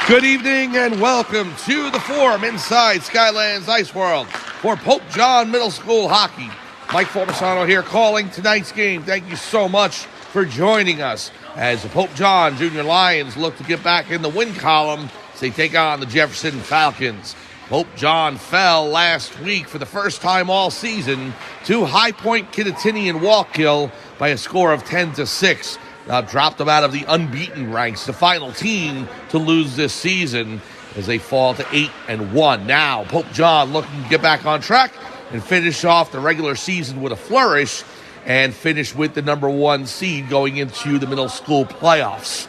Good evening and welcome to the Forum inside Skyland's Ice World for Pope John Middle School Hockey. Mike Formisano here calling tonight's game. Thank you so much for joining us as the Pope John Junior Lions look to get back in the win column as they take on the Jefferson Falcons. Pope John fell last week for the first time all season to High Point Kittatinny and Wallkill by a score of 10-6. Now dropped them out of the unbeaten ranks, the final team to lose this season as they fall to 8-1. Now Pope John looking to get back on track and finish off the regular season with a flourish and finish with the number one seed going into the middle school playoffs.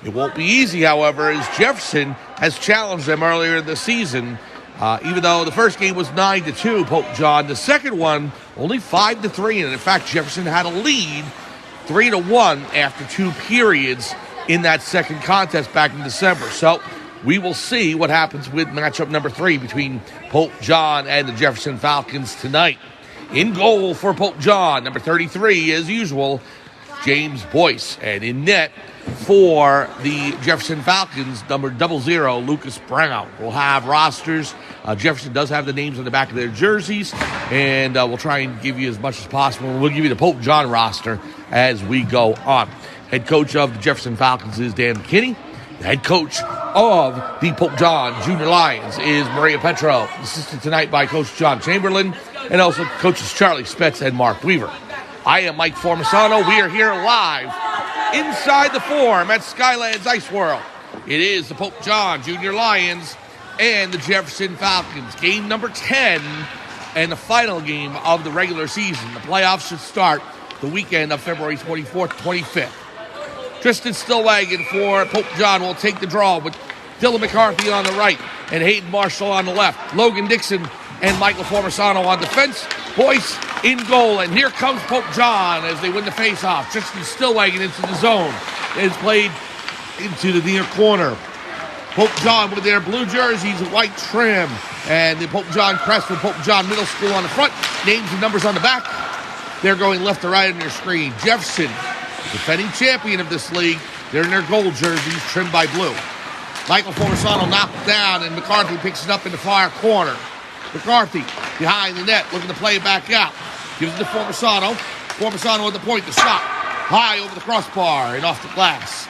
It won't be easy, however, as Jefferson has challenged them earlier in the season. Even though the first game was 9-2, Pope John, the second one only 5-3, and in fact Jefferson had a lead 3-1 after two periods in that second contest back in December. So we will see what happens with matchup number 3 between Pope John and the Jefferson Falcons tonight. In goal for Pope John, number 33, as usual, James Boyce. And in net for the Jefferson Falcons, number 00, Lucas Brown. We'll have rosters. Jefferson does have the names on the back of their jerseys, and we'll try and give you as much as possible. We'll give you the Pope John roster as we go on. Head coach of the Jefferson Falcons is Dan McKinney. The head coach of the Pope John Junior Lions is Maria Petro, assisted tonight by Coach John Chamberlain, and also coaches Charlie Spetz and Mark Weaver. I am Mike Formisano. We are here live inside the Forum at Skyland's Ice World. It is the Pope John Junior Lions and the Jefferson Falcons. Game number 10 and the final game of the regular season. The playoffs should start the weekend of February 24th, 25th. Tristan Stillwagon for Pope John will take the draw with Dylan McCarthy on the right and Hayden Marshall on the left. Logan Dixon and Michael Formisano on defense. Boyce in goal, and here comes Pope John as they win the faceoff. Tristan Stillwagon into the zone. It's played into the near corner. Pope John with their blue jerseys, white trim, and the Pope John crest with Pope John Middle School on the front. Names and numbers on the back. They're going left to right on your screen. Jefferson, defending champion of this league. They're in their gold jerseys, trimmed by blue. Michael Formisano knocked down, and McCarthy picks it up in the far corner. McCarthy behind the net, looking to play it back out. Gives it to Formisano. Formisano at the point, the shot. High over the crossbar and off the glass.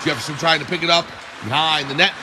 Jefferson trying to pick it up behind the net.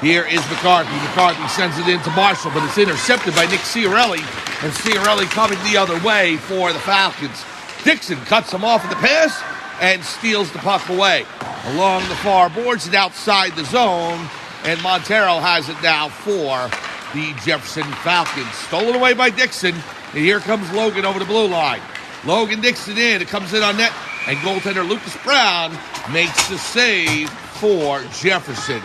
Here is McCarthy. McCarthy sends it in to Marshall, but it's intercepted by Nick Ciarelli. And Ciarelli coming the other way for the Falcons. Dixon cuts him off at the pass and steals the puck away. Along the far boards and outside the zone. And Montero has it now for the Jefferson Falcons. Stolen away by Dixon. And here comes Logan over the blue line. Logan Dixon in. It comes in on net. And goaltender Lucas Brown makes the save for Jefferson.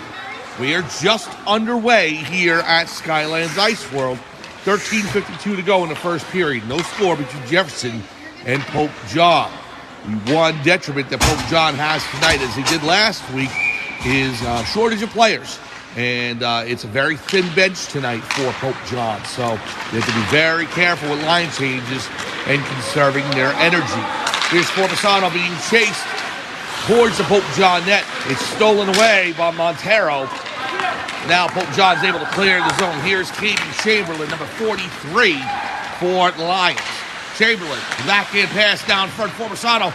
We are just underway here at Skyland's Ice World. 13:52 to go in the first period. No score between Jefferson and Pope John. The one detriment that Pope John has tonight, as he did last week, is shortage of players. And it's a very thin bench tonight for Pope John. So they have to be very careful with line changes and conserving their energy. Here's Formisano being chased towards the Pope John net. It's stolen away by Montero. Now Pope John's able to clear the zone. Here's Caden Chamberlain, number 43 for the Lions. Chamberlain, backhand pass down front. Formisano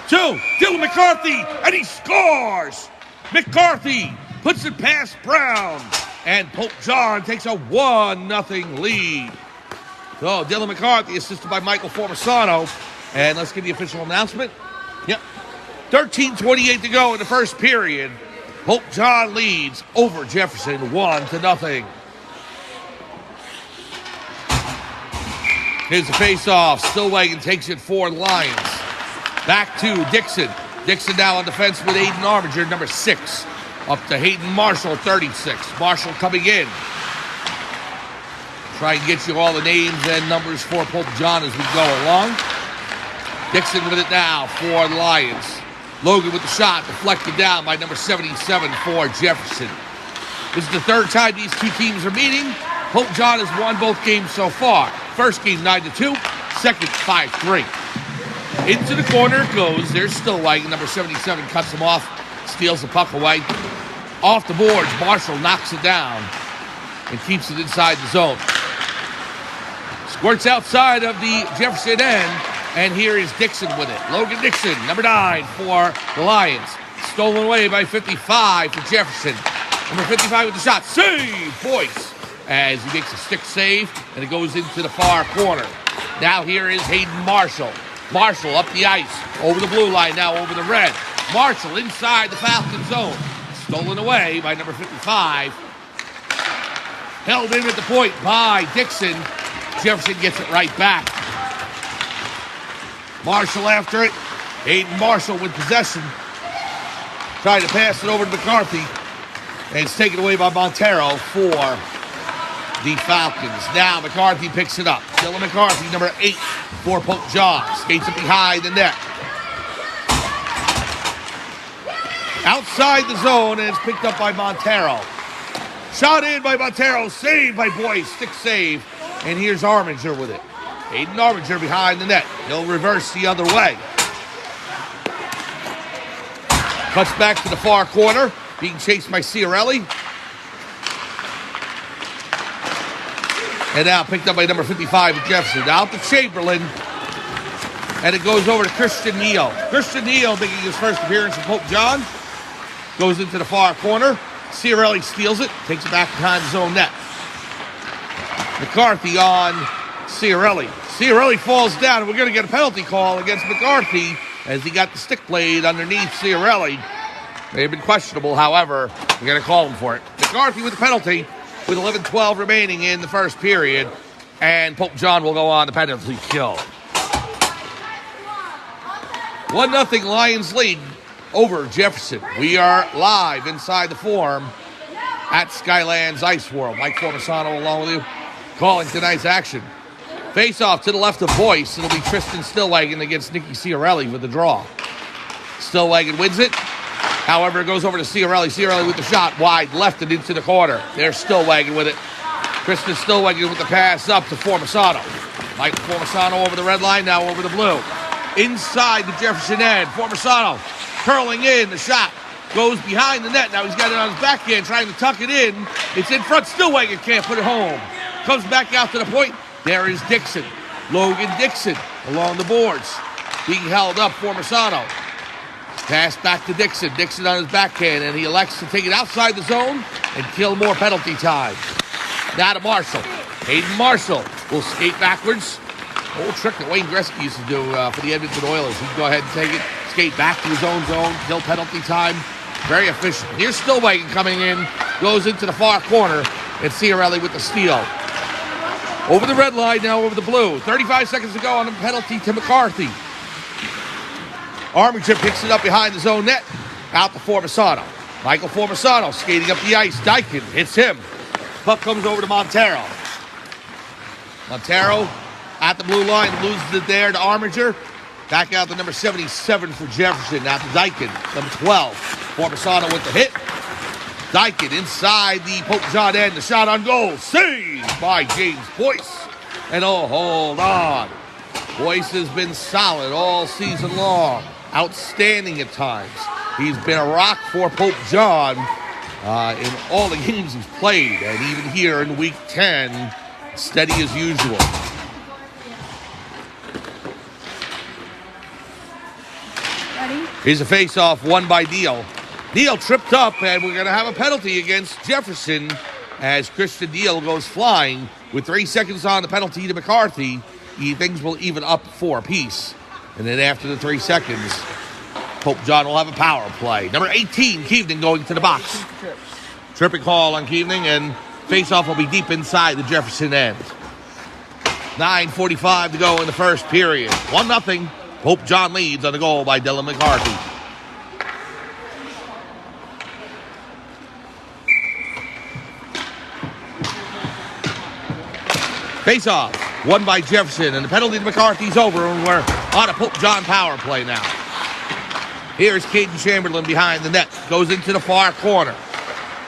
to Dylan McCarthy, and he scores! McCarthy puts it past Brown, and Pope John takes a 1-0 lead. So Dylan McCarthy assisted by Michael Formisano. And let's get the official announcement. Yep. 13:28 to go in the first period. Pope John leads over Jefferson 1-0. Here's the face-off. Stillwagon takes it for the Lions. Back to Dixon. Dixon now on defense with Aiden Armiger, number 6. Up to Hayden Marshall, 36. Marshall coming in. Try and get you all the names and numbers for Pope John as we go along. Dixon with it now for the Lions. Logan with the shot, deflected down by number 77 for Jefferson. This is the third time these two teams are meeting. Pope John has won both games so far. First game 9-2, second 5-3. Into the corner it goes. There's Stillwagon, number 77, cuts him off. steals the puck away. Off the boards, Marshall knocks it down and keeps it inside the zone. Squirts outside of the Jefferson end, and here is Dixon with it. Logan Dixon, number 9 for the Lions. Stolen away by 55 for Jefferson. Number 55 with the shot. Save, Boyce, as he makes a stick save, and it goes into the far corner. Now here is Hayden Marshall. Marshall up the ice, over the blue line, now over the red. Marshall inside the Falcons zone. Stolen away by number 55. Held in at the point by Dixon. Jefferson gets it right back. Marshall after it. Hayden Marshall with possession. Trying to pass it over to McCarthy. And it's taken away by Montero for the Falcons. Now McCarthy picks it up. Dylan McCarthy, number 8 for Pope John. Skates it behind the net. Outside the zone, and it's picked up by Montero. Shot in by Montero. Saved by Boyce. Stick save. And here's Arminger with it. Hayden Arminger behind the net. He'll reverse the other way. Cuts back to the far corner. Being chased by Ciarelli. And now picked up by number 55 with Jefferson. Out to Chamberlain. And it goes over to Christian Neal. Christian Neal making his first appearance in Pope John. Goes into the far corner. Ciarelli steals it. Takes it back behind his own net. McCarthy on Ciarelli. Ciarelli falls down, and we're going to get a penalty call against McCarthy as he got the stick blade underneath Ciarelli. May have been questionable, however, we're going to call him for it. McCarthy with the penalty with 11-12 remaining in the first period, and Pope John will go on the penalty kill. 1-0 Lions lead over Jefferson. We are live inside the Forum at Skylands Ice World. Mike Formisano along with you, calling tonight's action. Face-off to the left of Boyce. It'll be Tristan Stillwagon against Nicky Ciarelli with the draw. Stillwagon wins it. However, it goes over to Ciarelli. Ciarelli with the shot wide left and into the corner. There's Stillwagon with it. Tristan Stillwagon with the pass up to Formisano. Mike Formisano over the red line, now over the blue. Inside the Jefferson end. Formisano curling in. The shot goes behind the net. Now he's got it on his backhand, trying to tuck it in. It's in front. Stillwagon can't put it home. Comes back out to the point. There is Dixon. Logan Dixon along the boards. Being held up, Formisano. Pass back to Dixon. Dixon on his backhand, and he elects to take it outside the zone and kill more penalty time. Now to Marshall. Hayden Marshall will skate backwards. Old trick that Wayne Gretzky used to do for the Edmonton Oilers. He can go ahead and take it, skate back to his own zone, kill penalty time. Very efficient. Here's Stillwagon coming in, goes into the far corner, and Ciarelli with the steal. Over the red line, now over the blue. 35 seconds to go on the penalty to McCarthy. Arminger picks it up behind his own net. Out to Formisano. Michael Formisano skating up the ice. Dykin hits him. Puck comes over to Montero. Montero at the blue line, loses it there to Arminger. Back out to number 77 for Jefferson. Now to Dykin, number 12. Formisano with the hit. Dykin inside the Pope John end. The shot on goal. Saved by James Boyce. And oh, hold on. Boyce has been solid all season long. Outstanding at times. He's been a rock for Pope John in all the games he's played. And even here in Week 10, steady as usual. Ready? Here's a face-off won by Neal. Neal tripped up, and we're going to have a penalty against Jefferson as Christian Neal goes flying. With 3 seconds on the penalty to McCarthy, things will even up 4 apiece. And then after the 3 seconds, Pope John will have a power play. Number 18, Keating going to the box. Tripping call on Keating, and face-off will be deep inside the Jefferson end. 9:45 to go in the first period. 1-0. Pope John leads on the goal by Dylan McCarthy. Face-off, won by Jefferson, and the penalty to McCarthy's over, and we're on a Pope John power play now. Here's Caden Chamberlain behind the net, goes into the far corner.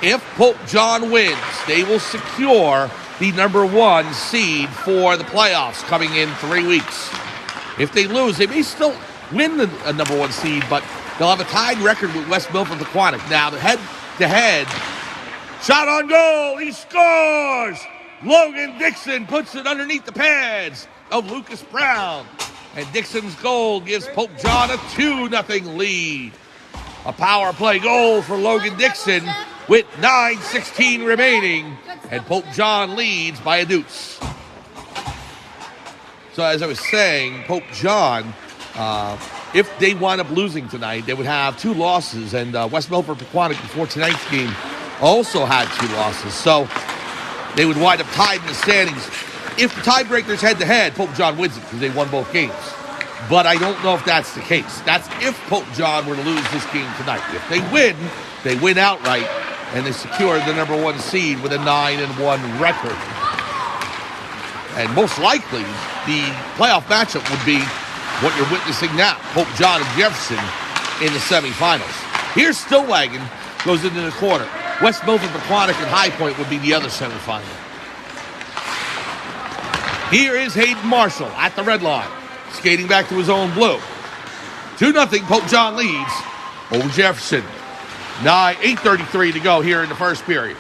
If Pope John wins, they will secure the number 1 seed for the playoffs coming in 3 weeks. If they lose, they may still win the number 1 seed, but They'll have a tied record with West Milford Pequannock. Now, the head-to-head, shot on goal, he scores! Logan Dixon puts it underneath the pads of Lucas Brown. And Dixon's goal gives Pope John a 2-0 lead. A power play goal for Logan Dixon with 9:16 remaining. And Pope John leads by a deuce. So as I was saying, Pope John, if they wind up losing tonight, they would have 2 losses. And West Milford Pequannock before tonight's game also had 2 losses. So they would wind up tied in the standings. If the tiebreaker's head-to-head, Pope John wins it because they won both games. But I don't know if that's the case. That's if Pope John were to lose this game tonight. If they win outright, and they secure the number 1 seed with a 9-1 record. And most likely, the playoff matchup would be what you're witnessing now, Pope John and Jefferson in the semifinals. Here's Stillwagon, goes into the quarter. West Milford Pequannock and High Point would be the other semifinal. Here is Hayden Marshall at the red line, skating back to his own blue. 2-0, Pope John leads over Jefferson. 8:33 to go here in the first period.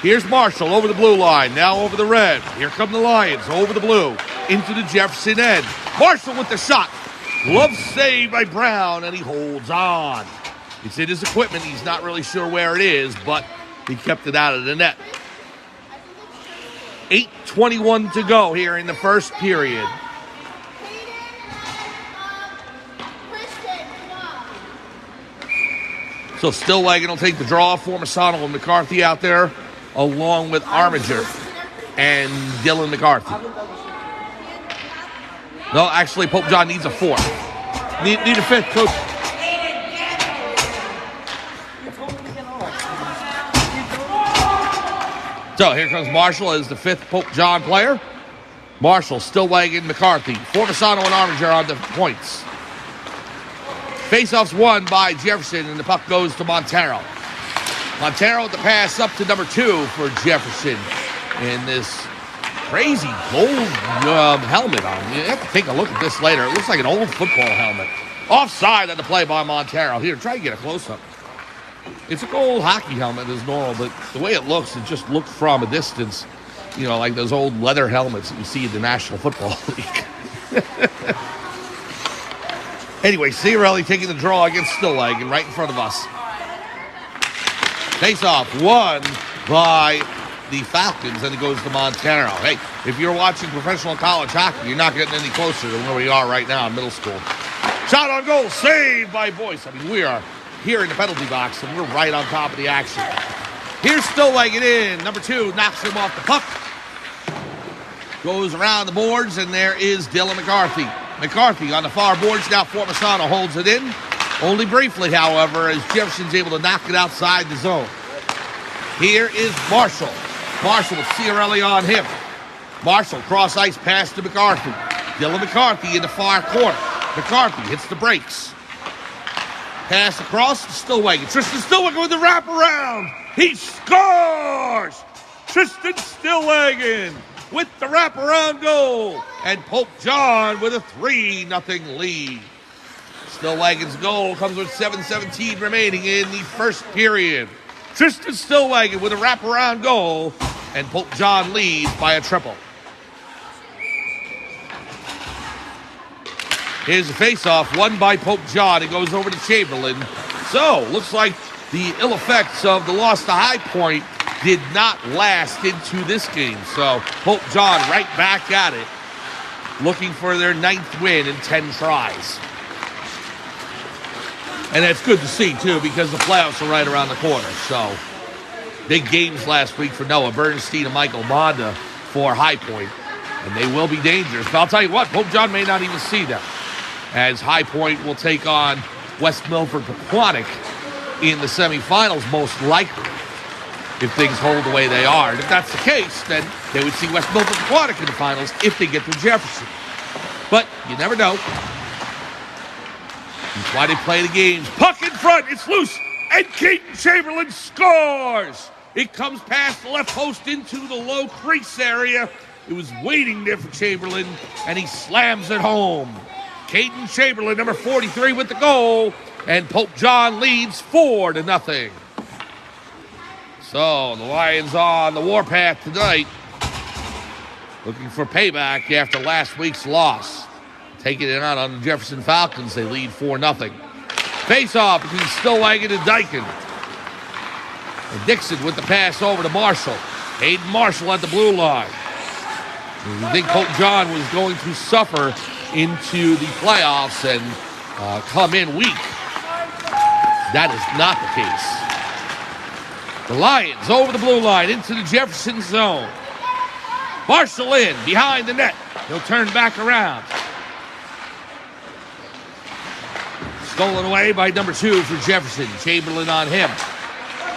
Here's Marshall over the blue line, now over the red. Here come the Lions over the blue, into the Jefferson end. Marshall with the shot. Glove save by Brown, and he holds on. It's in his equipment. He's not really sure where it is, but he kept it out of the net. 8:21 to go here in the first period. So Stillwagon will take the draw. Formasano and McCarthy out there, along with Armiger and Dylan McCarthy. No, actually, Pope John needs a 4th. Need a 5th, coach. So here comes Marshall as the 5th Pope John player. Marshall, Stillwagon, McCarthy. Formasano and Armiger on the points. Faceoff's won by Jefferson, and the puck goes to Montero. Montero with the pass up to number 2 for Jefferson. And this crazy gold helmet on. You have to take a look at this later. It looks like an old football helmet. Offside on the play by Montero. Here, try to get a close-up. It's a gold hockey helmet as normal, but the way it looks, it just looked from a distance, you know, like those old leather helmets that you see in the National Football League. Anyway, Ciarelli taking the draw against Stillwagon right in front of us. Face-off won by the Falcons, and it goes to Montero. Hey, if you're watching professional college hockey, you're not getting any closer than where we are right now in middle school. Shot on goal, saved by Boyce. I mean, we are here in the penalty box, and we're right on top of the action. Here's Stillwagon in. Number 2 knocks him off the puck. Goes around the boards, and there is Dylan McCarthy. McCarthy on the far boards. Now Formasano holds it in. Only briefly, however, as Jefferson's able to knock it outside the zone. Here is Marshall. Marshall with Ciarelli on him. Marshall cross ice pass to McCarthy. Dylan McCarthy in the far corner. McCarthy hits the brakes. Pass across to Stillwagon. Tristan Stillwagon with the wraparound. He scores! Tristan Stillwagon with the wraparound goal. And Pope John with a 3-0 lead. Stillwagon's goal comes with 7:17 remaining in the first period. Tristan Stillwagon with a wraparound goal. And Pope John leads by a triple. Here's the face-off, won by Pope John. It goes over to Chamberlain. So, looks like the ill effects of the loss to High Point did not last into this game. So, Pope John right back at it, looking for their 9th win in 10 tries. And that's good to see, too, because the playoffs are right around the corner. So, big games last week for Noah Bernstein and Michael Monda for High Point. And they will be dangerous. But I'll tell you what, Pope John may not even see them, as High Point will take on West Milford Pequannock in the semifinals, most likely, if things hold the way they are. And if that's the case, then they would see West Milford Pequannock in the finals if they get through Jefferson. But you never know. That's why they play the games. Puck in front, it's loose, and Keaton Chamberlain scores! It comes past the left post into the low crease area. It was waiting there for Chamberlain, and he slams it home. Caden Chamberlain, number 43, with the goal. And Pope John leads 4-0. So the Lions on the warpath tonight, looking for payback after last week's loss. Taking it out on the Jefferson Falcons, they lead 4-0. Face-off between Stillwagon and Dyken. And Dixon with the pass over to Marshall. Hayden Marshall at the blue line. We think Pope John was going to suffer into the playoffs and come in weak. That is not the case. The Lions over the blue line into the Jefferson zone. Marshall in, behind the net. He'll turn back around. Stolen away by number 2 for Jefferson. Chamberlain on him.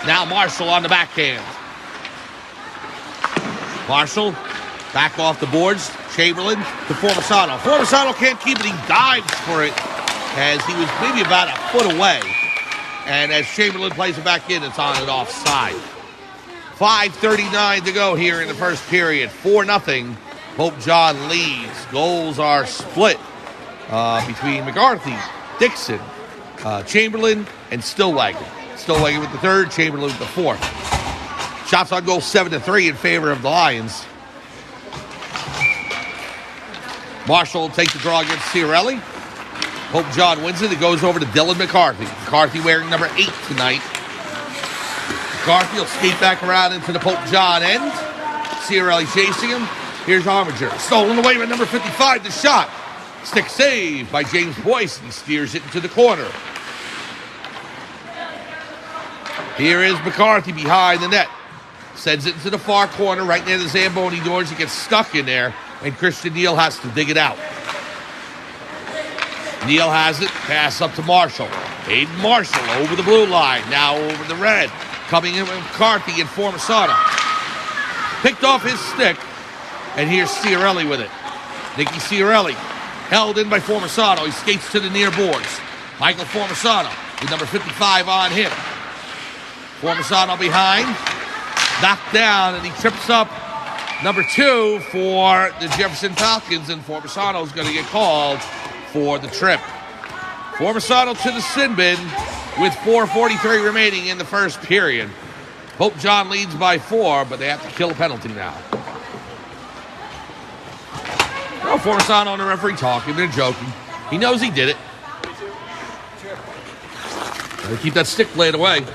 Now Marshall on the backhand. Marshall back off the boards. Chamberlain to Formisano. Formisano can't keep it. He dives for it as he was maybe about a foot away. And as Chamberlain plays it back in, it's on and offside. 5:39 to go here in the first period. 4-0. Pope John leads. Goals are split between McCarthy, Dixon, Chamberlain, and Stillwagon. Stillwagon with the third, Chamberlain with the fourth. Shots on goal 7-3 in favor of the Lions. Marshall takes the draw against Ciarelli. Pope John wins it. It goes over to Dylan McCarthy. McCarthy wearing number 8 tonight. McCarthy will skate back around into the Pope John end. Ciarelli chasing him. Here's Armiger. Stolen away by number 55. The shot. Stick save by James Boyce. He steers it into the corner. Here is McCarthy behind the net. Sends it into the far corner right near the Zamboni doors. He gets stuck in there, and Christian Neal has to dig it out. Neal has it. Pass up to Marshall. Hayden Marshall over the blue line. Now over the red. Coming in with McCarthy and Formisano. Picked off his stick. And here's Ciarelli with it. Nicky Ciarelli held in by Formisano. He skates to the near boards. Michael Formisano with number 55 on him. Formisano behind. Knocked down, and he trips up number 2 for the Jefferson Falcons, and Formisano's going to get called for the trip. Formisano to the sin bin with 4:43 remaining in the first period. Pope John leads by 4, but they have to kill a penalty now. Well, Formisano and the referee talking. They're joking. He knows he did it. Gotta keep that stick blade away.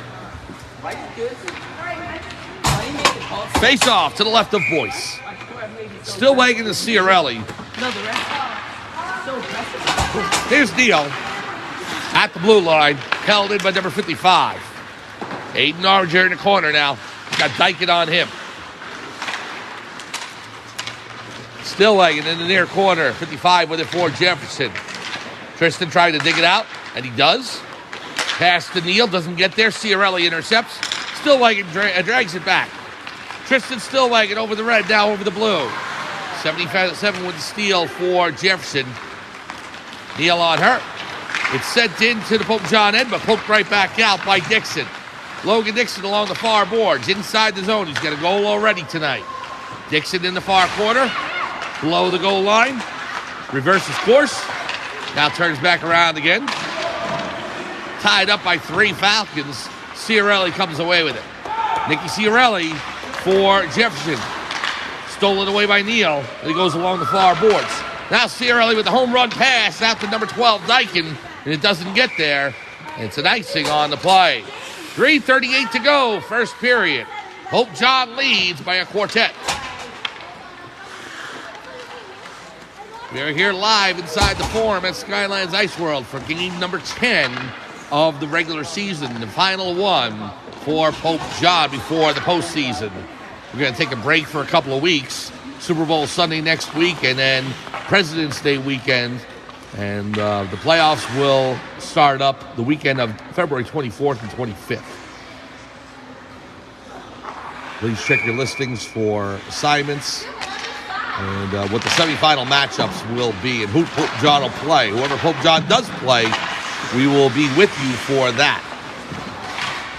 Face off to the left of Boyce. Stillwagon to Ciarelli. Here's Neal at the blue line, held in by number 55. Aiden Armiger in the corner now. Got Dyken on him. Stillwagon in the near corner. 55 with it for Jefferson. Tristan tried to dig it out, and he does. Pass to Neal, doesn't get there. Ciarelli intercepts. Stillwagon drags it back. Tristan Stillwagon over the red, now over the blue. 77 with the steal for Jefferson. Neal on her. It's sent into the Pope John end, but poked right back out by Dixon. Logan Dixon along the far boards, inside the zone. He's got a goal already tonight. Dixon in the far corner, below the goal line. Reverses course. Now turns back around again. Tied up by 3 Falcons. Ciarelli comes away with it. Nicky Ciarelli for Jefferson. Stolen away by Neal. He goes along the far boards. Now Ciarelli with the home run pass out to number 12, Dyken. And it doesn't get there. It's an icing on the play. 3:38 to go, first period. Pope John leads by a quartet. We are here live inside the Forum at Skylands Ice World for game number 10 of the regular season, the final one for Pope John before the postseason. We're going to take a break for a couple of weeks. Super Bowl Sunday next week, and then President's Day weekend. And the playoffs will start up the weekend of February 24th and 25th. Please check your listings for assignments and what the semifinal matchups will be and who Pope John will play. Whoever Pope John does play, we will be with you for that.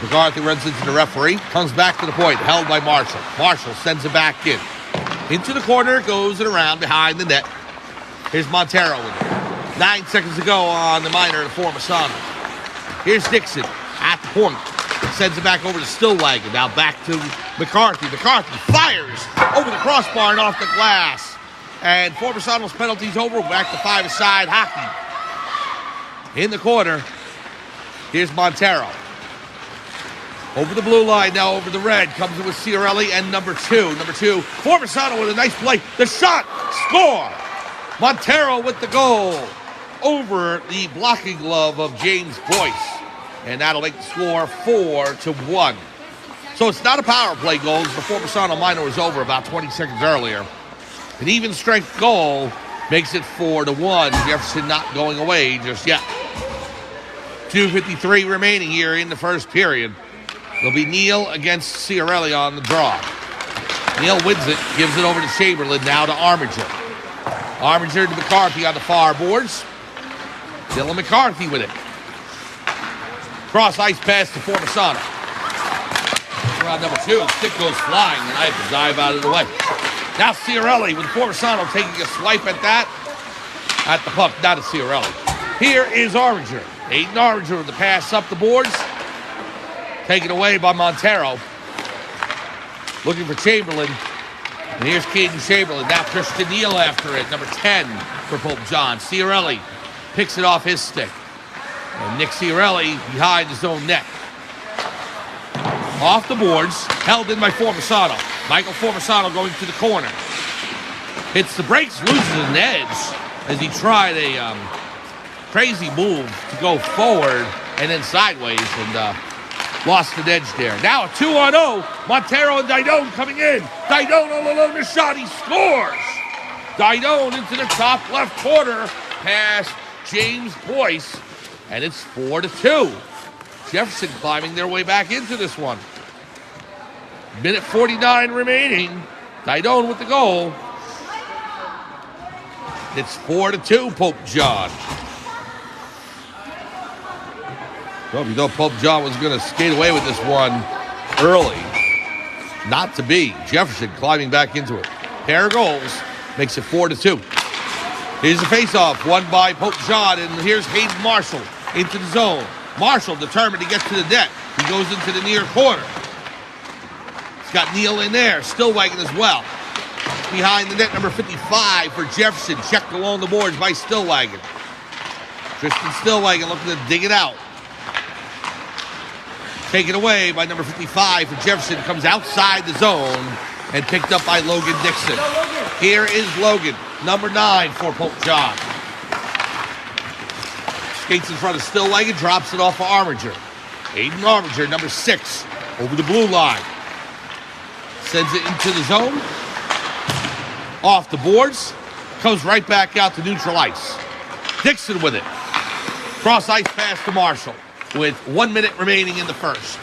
McCarthy runs into the referee, comes back to the point, held by Marshall. Marshall sends it back in. Into the corner, goes it around behind the net. Here's Montero with it. 9 seconds to go on the minor to Formisano. Here's Dixon at the point. Sends it back over to Stillwagon. Now back to McCarthy. McCarthy fires over the crossbar and off the glass. And Formisano's penalty's over. Back to five-a-side hockey. In the corner, here's Montero. Over the blue line, now over the red. Comes in with Ciarelli and number two. Number two, Formisano with a nice play. The shot, score! Montero with the goal over the blocking glove of James Boyce. And that'll make the score 4-1. So it's not a power play goal. The Formisano minor was over about 20 seconds earlier. An even strength goal makes it 4-1. Jefferson not going away just yet. 2:53 remaining here in the first period. It'll be Neal against Ciarelli on the draw. Neal wins it, gives it over to Chamberlain, now to Armiger. Armiger to McCarthy on the far boards. Dylan McCarthy with it. Cross ice pass to Formisano. Around number two, the stick goes flying, and I have to dive out of the way. Now Ciarelli with Formisano taking a swipe at that. At the puck, not at Ciarelli. Here is Armiger. Aiden Armiger with the pass up the boards. Taken away by Montero. Looking for Chamberlain. And here's Caden Chamberlain. Now Christian Neal after it. Number 10 for Pope John. Ciarelli picks it off his stick. And Nick Ciarelli behind his own net. Off the boards. Held in by Formisano. Michael Formisano going to the corner. Hits the brakes, loses an edge as he tried a crazy move to go forward and then sideways and lost an edge there. Now a 2-on-0. Montero and Didone coming in. Didone all alone the shot. He scores. Didone into the top left corner past James Boyce. And it's 4-2. Jefferson climbing their way back into this one. Minute 49 remaining. Didone with the goal. It's 4-2, Pope John. Well, you know Pope John was going to skate away with this one early. Not to be. Jefferson climbing back into it. Pair of goals makes it 4-2. Here's the faceoff, won by Pope John, and here's Hayden Marshall into the zone. Marshall determined to get to the net. He goes into the near corner. He's got Neal in there, Stillwagon as well. Behind the net, number 55 for Jefferson, checked along the boards by Stillwagon. Tristan Stillwagon looking to dig it out. Taken away by number 55 for Jefferson. Comes outside the zone and picked up by Logan Dixon. Here is Logan, number 9 for Pope John. Skates in front of Stillwagon, drops it off for Armiger. Aiden Armiger, number 6, over the blue line. Sends it into the zone. Off the boards. Comes right back out to neutral ice. Dixon with it. Cross ice pass to Marshall with 1 minute remaining in the first.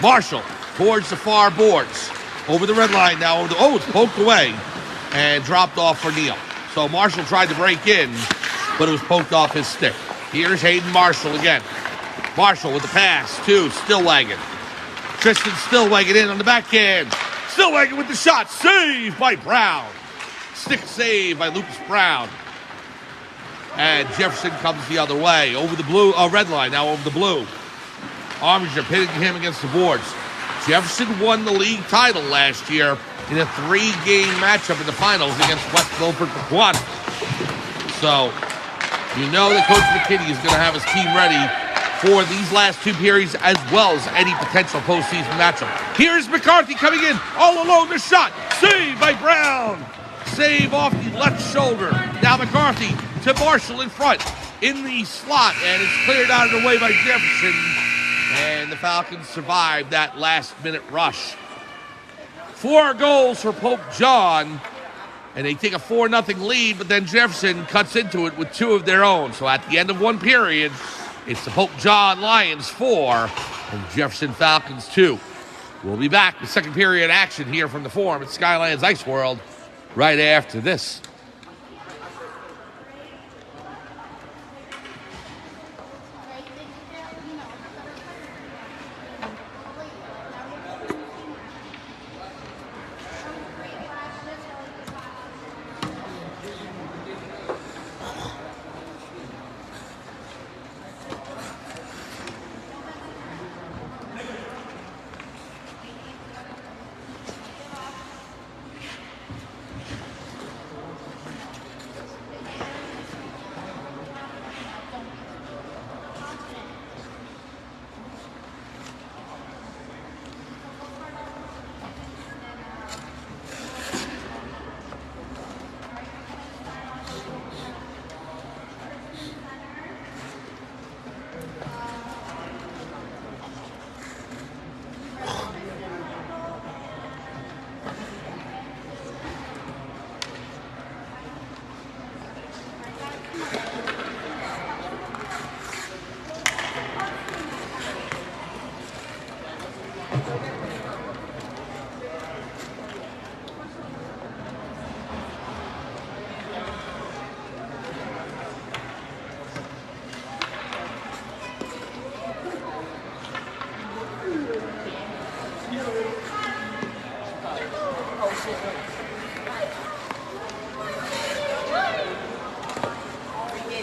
Marshall towards the far boards. Over the red line now. It's poked away and dropped off for Neal. So Marshall tried to break in, but it was poked off his stick. Here's Hayden Marshall again. Marshall with the pass to Stillwagon. Tristan Stillwagon in on the backhand. Stillwagon with the shot. Saved by Brown. Stick save by Lucas Brown. And Jefferson comes the other way. Over the blue, red line, now over the blue. Armiger pitting him against the boards. Jefferson won the league title last year in a 3-game matchup in the finals against West Milford Pequannock. So, you know that Coach McKinney is going to have his team ready for these last 2 periods as well as any potential postseason matchup. Here's McCarthy coming in, all alone, the shot. Saved by Brown. Save off the left shoulder. Now McCarthy to Marshall in front, in the slot, and it's cleared out of the way by Jefferson. And the Falcons survived that last-minute rush. 4 goals for Pope John, and they take a 4-0 lead, but then Jefferson cuts into it with 2 of their own. So at the end of 1 period, it's the Pope John Lions 4 and Jefferson Falcons 2. We'll be back with second period action here from the Forum at Skylands Ice World right after this.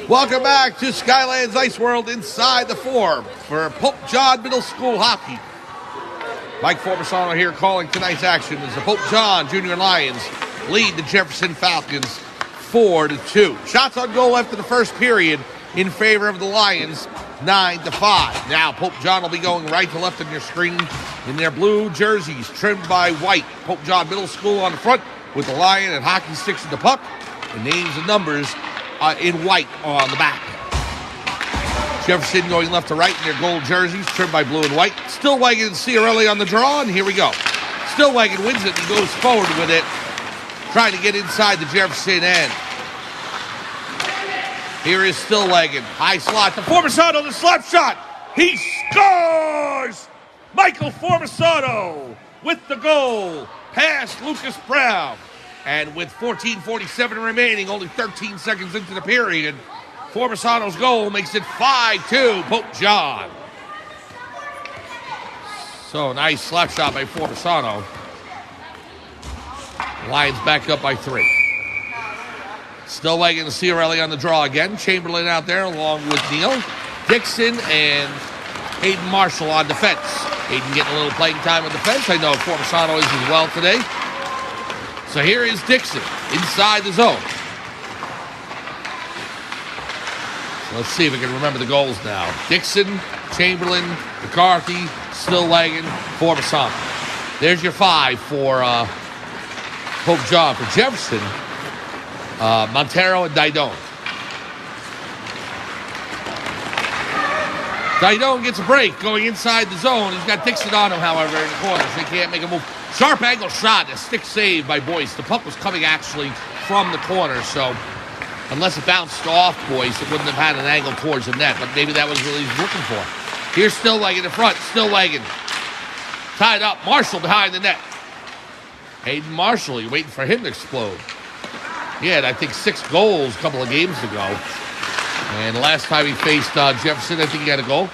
Welcome back to Skylands Ice World inside the Forum for Pope John Middle School Hockey. Mike Forbesano here calling tonight's action as the Pope John Junior Lions lead the Jefferson Falcons 4-2. Shots on goal after the first period in favor of the Lions, 9-5. Now Pope John will be going right to left on your screen in their blue jerseys trimmed by white. Pope John Middle School on the front with the lion and hockey sticks in the puck and names and numbers in white on the back. Jefferson going left to right in their gold jerseys trimmed by blue and white. Stillwagon and Ciarelli on the draw, and here we go. Stillwagon wins it and goes forward with it, trying to get inside the Jefferson end. Here is Stillwagon, high slot to Forbesano, the slap shot. He scores! Michael Forbesano with the goal past Lucas Brown. And with 14:47 remaining, only 13 seconds into the period, Forbesano's goal makes it 5-2, Pope John. So nice slap shot by Forbesano. Lions back up by 3. Stillwagon and Ciarelli on the draw again. Chamberlain out there along with Neal. Dixon and Hayden Marshall on defense. Hayden getting a little playing time on defense. I know Forbesano is as well today. So here is Dixon inside the zone. Let's see if we can remember the goals now. Dixon, Chamberlain, McCarthy, Stillwagon, Forbesano. There's your 5 for Pope John. For Jefferson, Montero and Didone. Didone gets a break going inside the zone. He's got Dixon on him, however, in the corner, so he can't make a move. Sharp angle shot, a stick save by Boyce. The puck was coming actually from the corner, so unless it bounced off Boyce, it wouldn't have had an angle towards the net, but maybe that was what he was looking for. Here's Stillwagon in front. Stillwagon tied up. Marshall behind the net. Hayden Marshall, you're waiting for him to explode. He had, I think, 6 goals a couple of games ago. And the last time he faced Jefferson, I think he had a goal.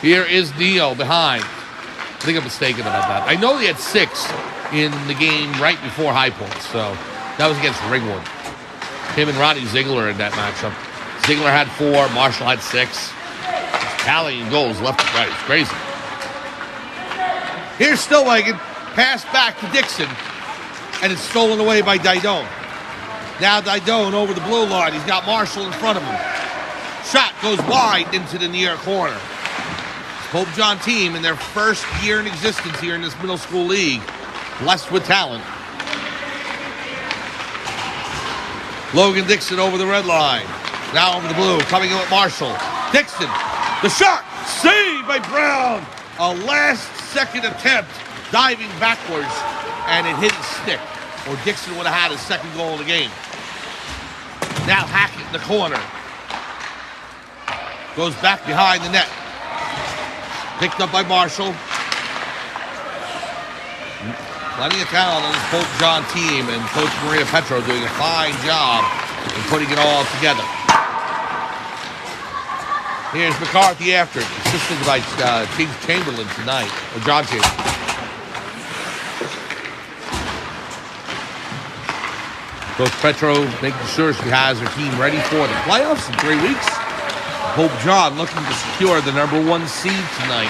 Here is Neal behind. I think I'm mistaken about that. I know he had 6 in the game right before High Point, so that was against Ringwood. Him and Ronnie Ziegler in that matchup. Ziegler had 4, Marshall had 6. Tallying goals left and right. It's crazy. Here's Stillwagon. Pass back to Dixon, and it's stolen away by Didone. Now Didone over the blue line. He's got Marshall in front of him. Shot goes wide into the near corner. Pope John team in their first year in existence here in this middle school league, blessed with talent. Logan Dixon over the red line. Now over the blue, coming in with Marshall. Dixon, the shot, saved by Brown. A last-second attempt, diving backwards, and it hit his stick. Or Dixon would have had his second goal of the game. Now Hackett in the corner. Goes back behind the net. Picked up by Marshall. Plenty of talent on this Pope John team, and Coach Maria Petro doing a fine job in putting it all together. Here's McCarthy after it, assisted by James Chamberlain tonight, or John Chamberlain. Coach Petro making sure she has her team ready for the playoffs in 3 weeks. Pope John looking to secure the #1 seed tonight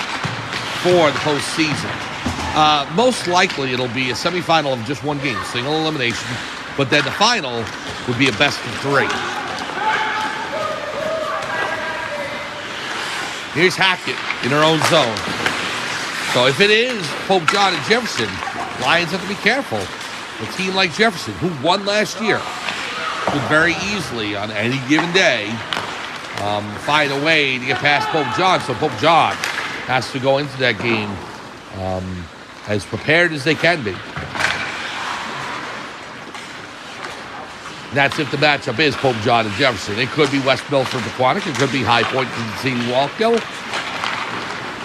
for the postseason. Most likely it'll be a semifinal of just one game, single elimination, but then the final would be a best of 3. Here's Hackett in her own zone. So if it is Pope John and Jefferson, Lions have to be careful. A team like Jefferson, who won last year, could very easily on any given day find a way to get past Pope John. So Pope John has to go into that game as prepared as they can be. That's if the matchup is Pope John and Jefferson. It could be West Milford, Pequannock. It could be High Point and C. Walkill.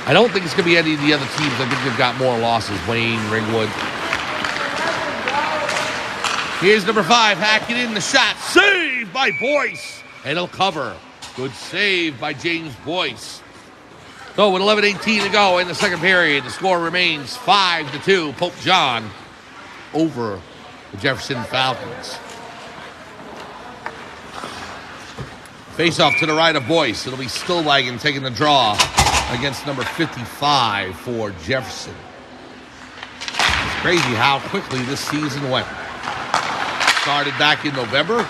I don't think it's going to be any of the other teams. I think they've got more losses. Wayne, Ringwood. Here's number 5, Hackett in the shot. Saved by Boyce. And he'll cover. Good save by James Boyce. So with 11:18 to go in the second period, the score remains 5-2. Pope John over the Jefferson Falcons. Face-off to the right of Boyce. It'll be Stillwagon taking the draw against number 55 for Jefferson. It's crazy how quickly this season went. Started back in November.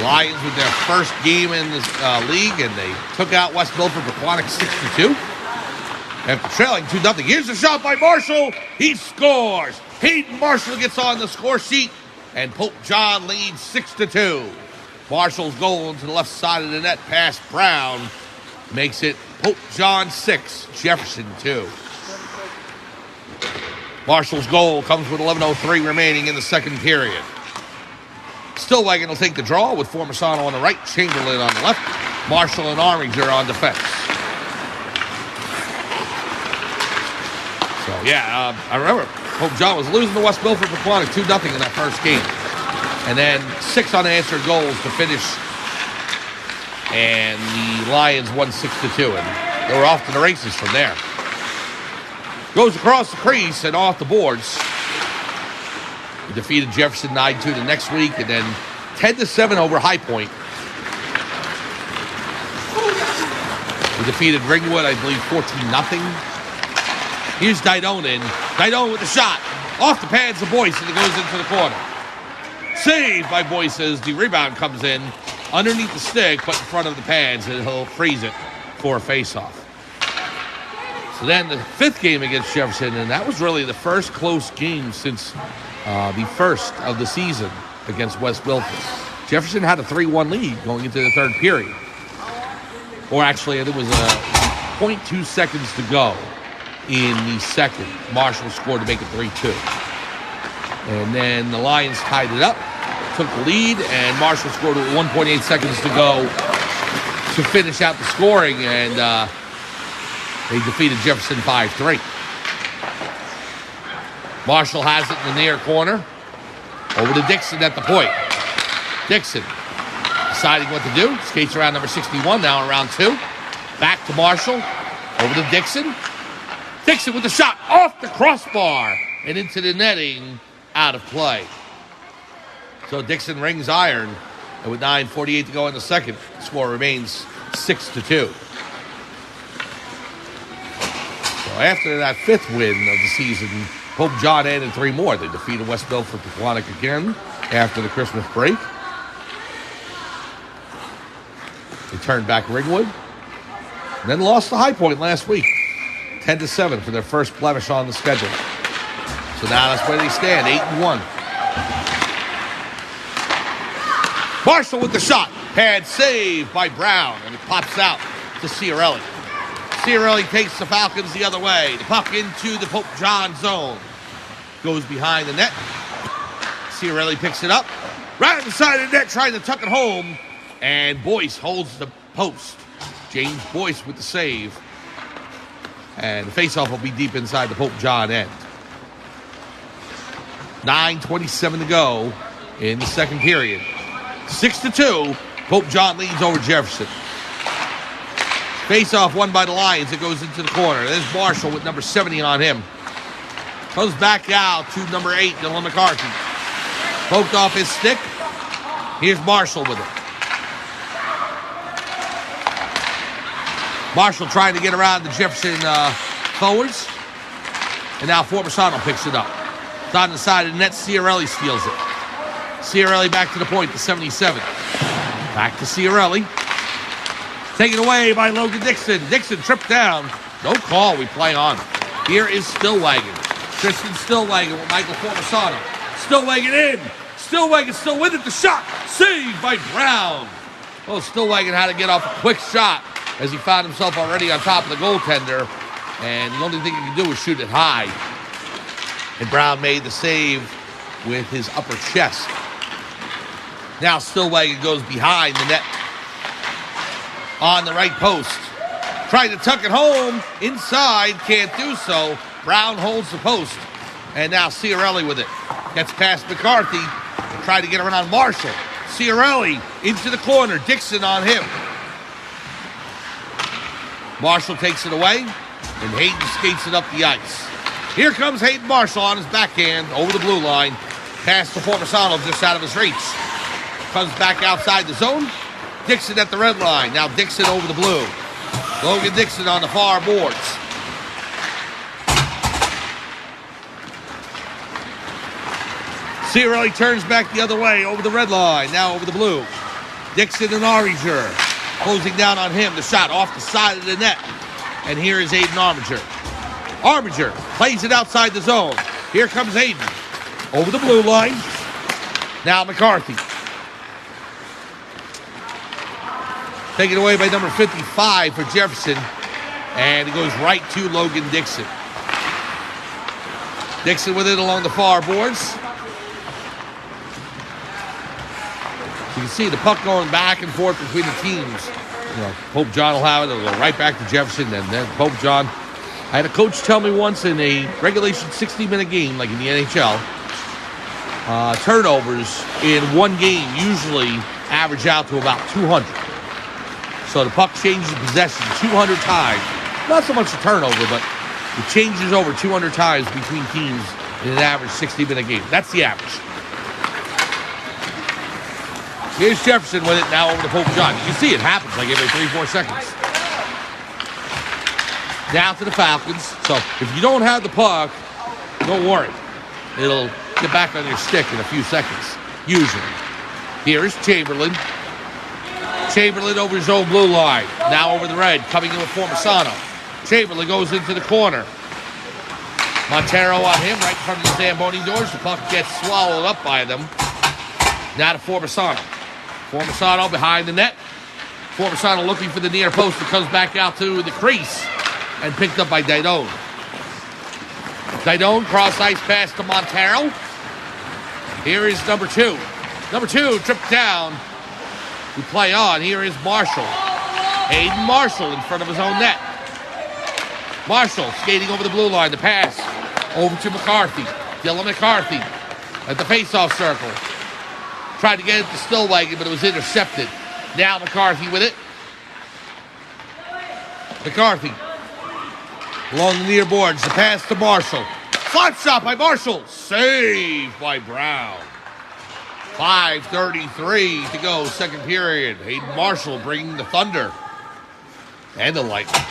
Lions with their first game in this league, and they took out West Milford Pequannock 6-2. After trailing 2-0. Here's a shot by Marshall. He scores. Hayden Marshall gets on the score sheet, and Pope John leads 6-2. Marshall's goal into the left side of the net past Brown makes it Pope John 6, Jefferson 2. Marshall's goal comes with 11:03 remaining in the second period. Stillwagon will take the draw with Formisano on the right, Chamberlain on the left. Marshall and Arminger on defense. So, I remember Pope John was losing to West Milford Pequannock 2-0 in that first game. And then 6 unanswered goals to finish. And the Lions won 6-2. And they were off to the races from there. Goes across the crease and off the boards. We defeated Jefferson 9-2 the next week, and then 10-7 over High Point. We defeated Ringwood, I believe, 14-0. Here's Didone in. Didone with the shot. Off the pads of Boyce, and it goes into the corner. Saved by Boyce as the rebound comes in underneath the stick, but in front of the pads, and he'll freeze it for a face-off. So then the fifth game against Jefferson, and that was really the first close game since the first of the season against West Milford. Jefferson had a 3-1 lead going into the third period. Or actually, it was 0.2 seconds to go in the second. Marshall scored to make it 3-2. And then the Lions tied it up, took the lead, and Marshall scored with 1.8 seconds to go to finish out the scoring, and they defeated Jefferson 5-3. Marshall has it in the near corner. Over to Dixon at the point. Dixon deciding what to do. Skates around number 61 now in round 2. Back to Marshall. Over to Dixon. Dixon with the shot off the crossbar and into the netting, out of play. So Dixon rings iron. And with 9:48 to go in the second, the score remains 6-2. So after that fifth win of the season, Pope John added 3 more. They defeated West Milford Pequannock again after the Christmas break. They turned back Ringwood. And then lost to High Point last week. 10-7 for their first blemish on the schedule. So now that's where they stand, 8-1. Marshall with the shot. Pad save by Brown. And it pops out to Ciarelli. Ciarelli takes the Falcons the other way. The puck into the Pope John zone. Goes behind the net. Ciarelli picks it up. Right on the side of the net, trying to tuck it home. And Boyce holds the post. James Boyce with the save. And the faceoff will be deep inside the Pope John end. 9:27 to go in the second period. 6-2. Pope John leads over Jefferson. Face-off won by the Lions. It goes into the corner. There's Marshall with number 70 on him. Goes back out to number 8, Dylan McCarthy. Poked off his stick. Here's Marshall with it. Marshall trying to get around the Jefferson forwards. And now Formisano picks it up. It's on the side of the net. Ciarelli steals it. Ciarelli back to the point, the 77. Back to Ciarelli. Taken away by Logan Dixon. Dixon tripped down. No call. We play on. Here is Stillwagon. Tristan Stillwagon with Michael Formisano. Stillwagon in. Stillwagon still with it. The shot. Saved by Brown. Oh, Stillwagon had to get off a quick shot as he found himself already on top of the goaltender. And the only thing he could do was shoot it high. And Brown made the save with his upper chest. Now Stillwagon goes behind the net. On the right post. Trying to tuck it home. Inside. Can't do so. Brown holds the post. And now Ciarelli with it. Gets past McCarthy. Tried to get around Marshall. Ciarelli into the corner. Dixon on him. Marshall takes it away, and Hayden skates it up the ice. Here comes Hayden Marshall on his backhand over the blue line. Pass to Formisano just out of his reach. Comes back outside the zone. Dixon at the red line. Now Dixon over the blue. Logan Dixon on the far boards. Ciarelli turns back the other way over the red line. Now over the blue. Dixon and Armiger closing down on him. The shot off the side of the net. And here is Aiden Armiger. Armiger plays it outside the zone. Here comes Aiden. Over the blue line. Now McCarthy. Taken away by number 55 for Jefferson. And it goes right to Logan Dixon. Dixon with it along the far boards. You can see the puck going back and forth between the teams. Pope John will have it. It'll go right back to Jefferson. And then Pope John. I had a coach tell me once in a regulation 60-minute game, like in the NHL, turnovers in one game usually average out to about 200. So the puck changes possession 200 times. Not so much a turnover, but it changes over 200 times between teams in an average 60-minute game. That's the average. Here's Jefferson with it now over to Pope John. You can see it happens like every 3-4 seconds. Down to the Falcons. So if you don't have the puck, don't worry. It'll get back on your stick in a few seconds, usually. Here is Chamberlain. Chamberlain over his own blue line. Now over the red, coming in with Formisano. Chamberlain goes into the corner. Montero on him, right in front of the Zamboni doors. The puck gets swallowed up by them. Now to Formisano. Formisano behind the net. Formisano looking for the near post. It comes back out to the crease and picked up by Didone. Didone, cross ice pass to Montero. Here is number 2. Number 2 tripped down. We play on. Here is Marshall. Hayden Marshall in front of his own net. Marshall skating over the blue line. The pass over to McCarthy. Dylan McCarthy at the faceoff circle. Tried to get it to Stillwagon, but it was intercepted. Now McCarthy with it. McCarthy along the near boards. The pass to Marshall. Slap shot by Marshall. Saved by Brown. 5:33 to go, second period. Hayden Marshall bringing the thunder and the lightning.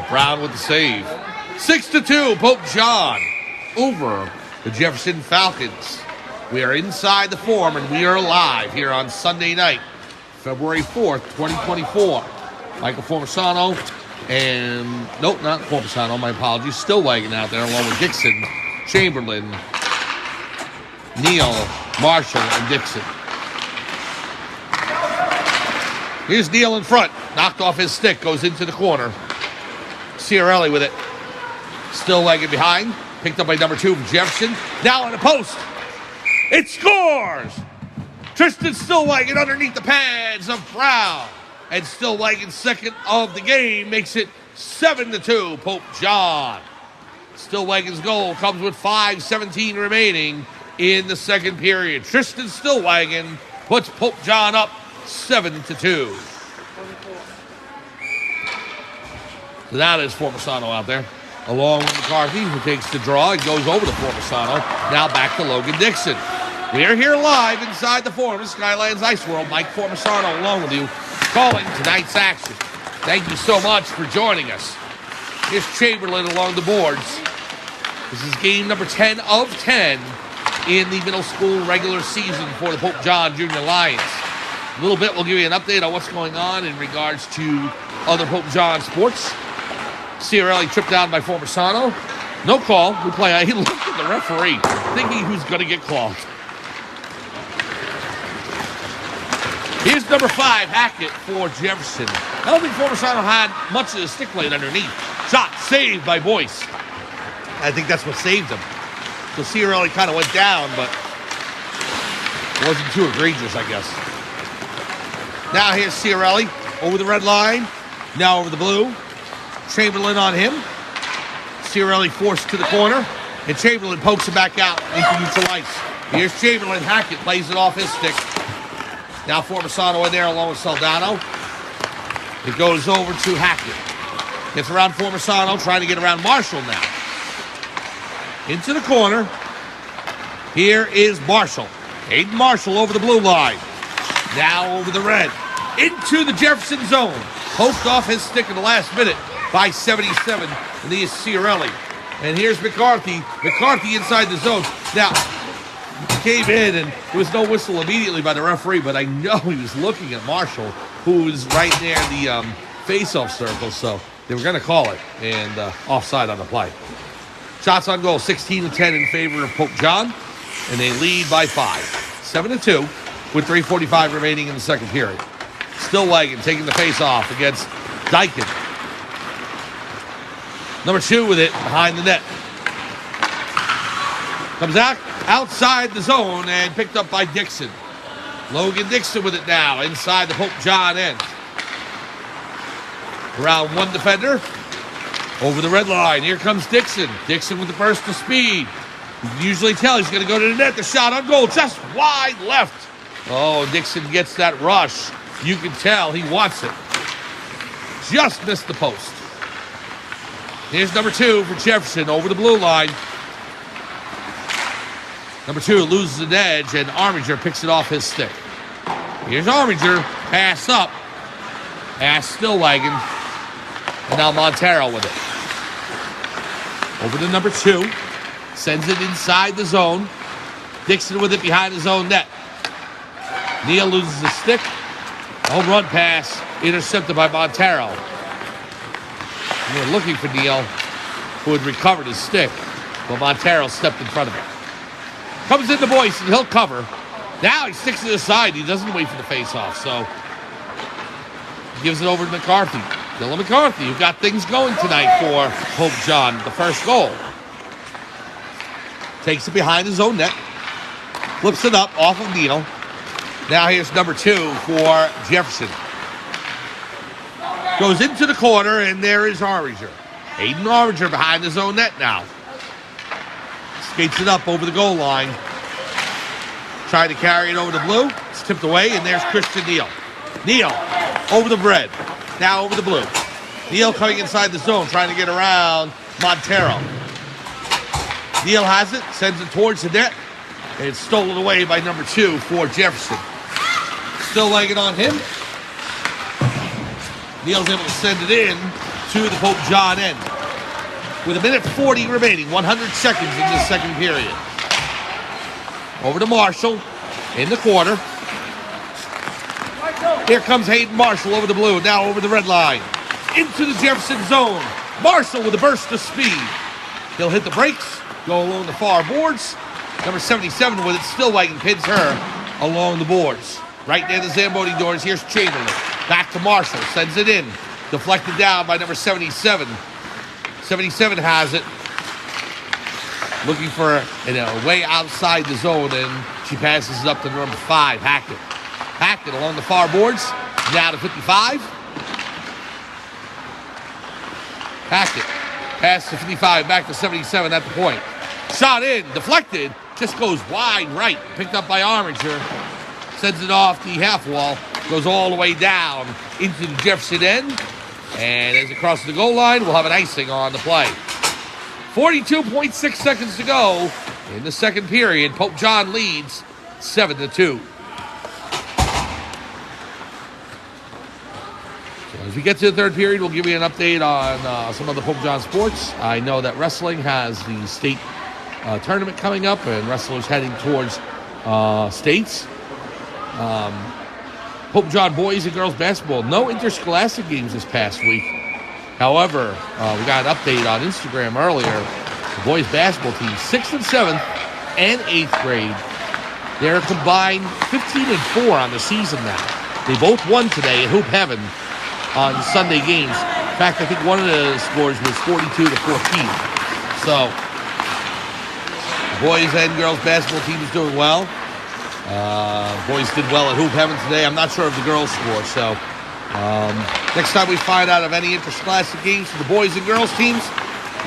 Brown with the save. 6-2, Pope John over the Jefferson Falcons. We are inside the Forum, and we are live here on Sunday night, February 4th, 2024. Michael Formisano and, nope, not Formisano, my apologies, Stillwagon out there along with Dixon, Chamberlain, Neal, Marshall, and Dixon. Here's Neal in front. Knocked off his stick. Goes into the corner. Ciarelli with it. Stillwagon behind. Picked up by number 2 from Jefferson. Now on the post. It scores! Tristan Stillwagon underneath the pads of Brown. And Stillwagon's second of the game makes it 7-2, Pope John. Stillwagon's goal comes with 5:17 remaining in the second period. Tristan Stillwagon puts Pope John up 7-2. So that is Formisano out there, along with McCarthy, who takes the draw and goes over to Formisano. Now back to Logan Dixon. We are here live inside the Forum of Skylands Ice World. Mike Formisano along with you, calling tonight's action. Thank you so much for joining us. Here's Chamberlain along the boards. This is game number 10 of 10 in the middle school regular season for the Pope John Junior Lions. A little bit, we'll give you an update on what's going on in regards to other Pope John sports. Ciarelli tripped down by Formisano. No call. We play. He looked at the referee, thinking who's going to get called. Here's number 5, Hackett for Jefferson. I don't think Formisano had much of the stick plate underneath. Shot saved by Boyce. I think that's what saved him. So Ciarelli kind of went down, but it wasn't too egregious, I guess. Now here's Ciarelli over the red line. Now over the blue. Chamberlain on him. Ciarelli forced to the corner. And Chamberlain pokes it back out into neutral ice. Here's Chamberlain. Hackett plays it off his stick. Now Formisano in there along with Saldano. It goes over to Hackett. Gets around Formisano, trying to get around Marshall now. Into the corner. Here is Marshall. Hayden Marshall over the blue line. Now over the red. Into the Jefferson zone. Poked off his stick in the last minute by 77. And he is Ciarelli. And here's McCarthy. McCarthy inside the zone. Now, came in and there was no whistle immediately by the referee, but I know he was looking at Marshall, who was right near the face-off circle, so they were going to call it, and offside on the play. Shots on goal, 16-10 in favor of Pope John, and they lead by 5. 7-2 with 3:45 remaining in the second period. Stillwagon taking the face-off against Dykin. Number 2 with it behind the net. Comes out outside the zone and picked up by Dixon. Logan Dixon with it now inside the Pope John end. Around one defender. Over the red line. Here comes Dixon. Dixon with the burst of speed. You can usually tell he's going to go to the net. The shot on goal just wide left. Oh, Dixon gets that rush. You can tell he wants it. Just missed the post. Here's number 2 for Jefferson over the blue line. Number 2 loses an edge, and Armiger picks it off his stick. Here's Armiger. Pass up. Pass Stillwagon. And now Montero with it. Over to number 2. Sends it inside the zone. Dixon with it behind his own net. Neal loses the stick. Home run pass intercepted by Montero. We were looking for Neal, who had recovered his stick, but Montero stepped in front of him. Comes into Boyce, and he'll cover. Now he sticks to the side. He doesn't wait for the face-off, so he gives it over to McCarthy. Dylan McCarthy, who got things going tonight for Pope John, the first goal. Takes it behind his own net. Flips it up off of Neal. Now here's number 2 for Jefferson. Goes into the corner, and there is Armiger. Hayden Armiger behind his own net now. Skates it up over the goal line. Trying to carry it over the blue. It's tipped away, and there's Christian Neal. Neal over the red. Now over the blue. Neal coming inside the zone, trying to get around Montero. Neal has it, sends it towards the net, and it's stolen away by number 2 for Jefferson. Still laying it on him. Neal's able to send it in to the Pope John end. With 1:40 remaining, 100 seconds in this second period. Over to Marshall in the corner. Here comes Hayden Marshall over the blue, now over the red line. Into the Jefferson zone. Marshall with a burst of speed. He'll hit the brakes, go along the far boards. Number 77 with it, Stillwagon pins her along the boards. Right near the Zamboni doors, here's Chamberlain. Back to Marshall, sends it in. Deflected down by number 77. 77 has it. Looking for a way outside the zone, and she passes it up to number 5, Hackett. Hackett along the far boards, now to 55. Hackett, pass to 55, back to 77 at the point. Shot in, deflected, just goes wide right, picked up by Armiger. Sends it off the half wall, goes all the way down into the Jefferson end. And as it crosses the goal line, we'll have an icing on the play. 42.6 seconds to go in the second period. Pope John leads 7-2. As we get to the third period, we'll give you an update on some of the Pope John sports. I know that wrestling has the state tournament coming up, and wrestlers heading towards states. Pope John boys and girls basketball, no interscholastic games this past week. However, we got an update on Instagram earlier. The boys basketball team, 6th and 7th and 8th grade. They're combined 15-4 on the season now. They both won today at Hoop Heaven on Sunday games. In fact, I think one of the scores was 42-14. So, the boys and girls basketball team is doing well. Boys did well at Hoop Heaven today. I'm not sure of the girls' score. So, next time we find out of any interscholastic games for the boys and girls teams,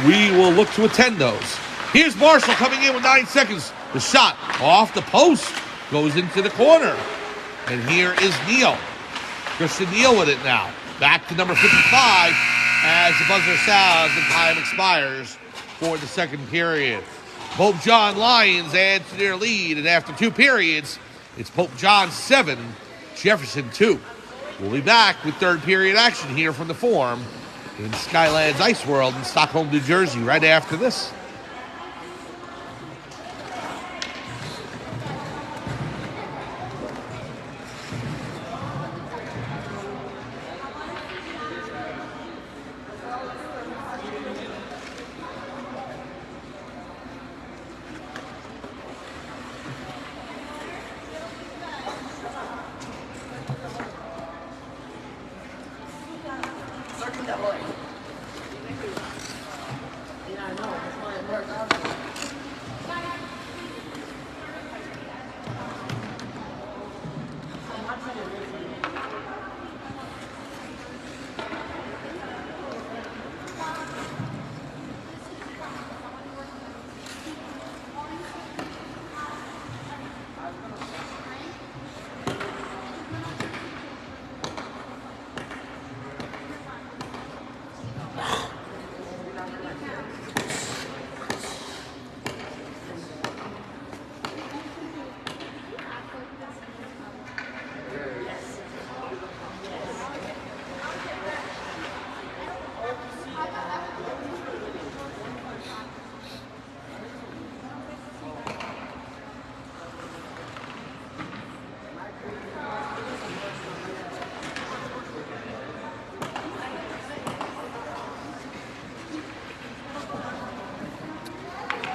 we will look to attend those. Here's Marshall coming in with 9 seconds. The shot off the post goes into the corner. And here is Neal. Christian Neal with it now. Back to number 55 as the buzzer sounds and time expires for the second period. Pope John Lions add to their lead, and after 2 periods, it's Pope John 7, Jefferson 2. We'll be back with third period action here from the Forum in Skylands Ice World in Stockholm, New Jersey, right after this.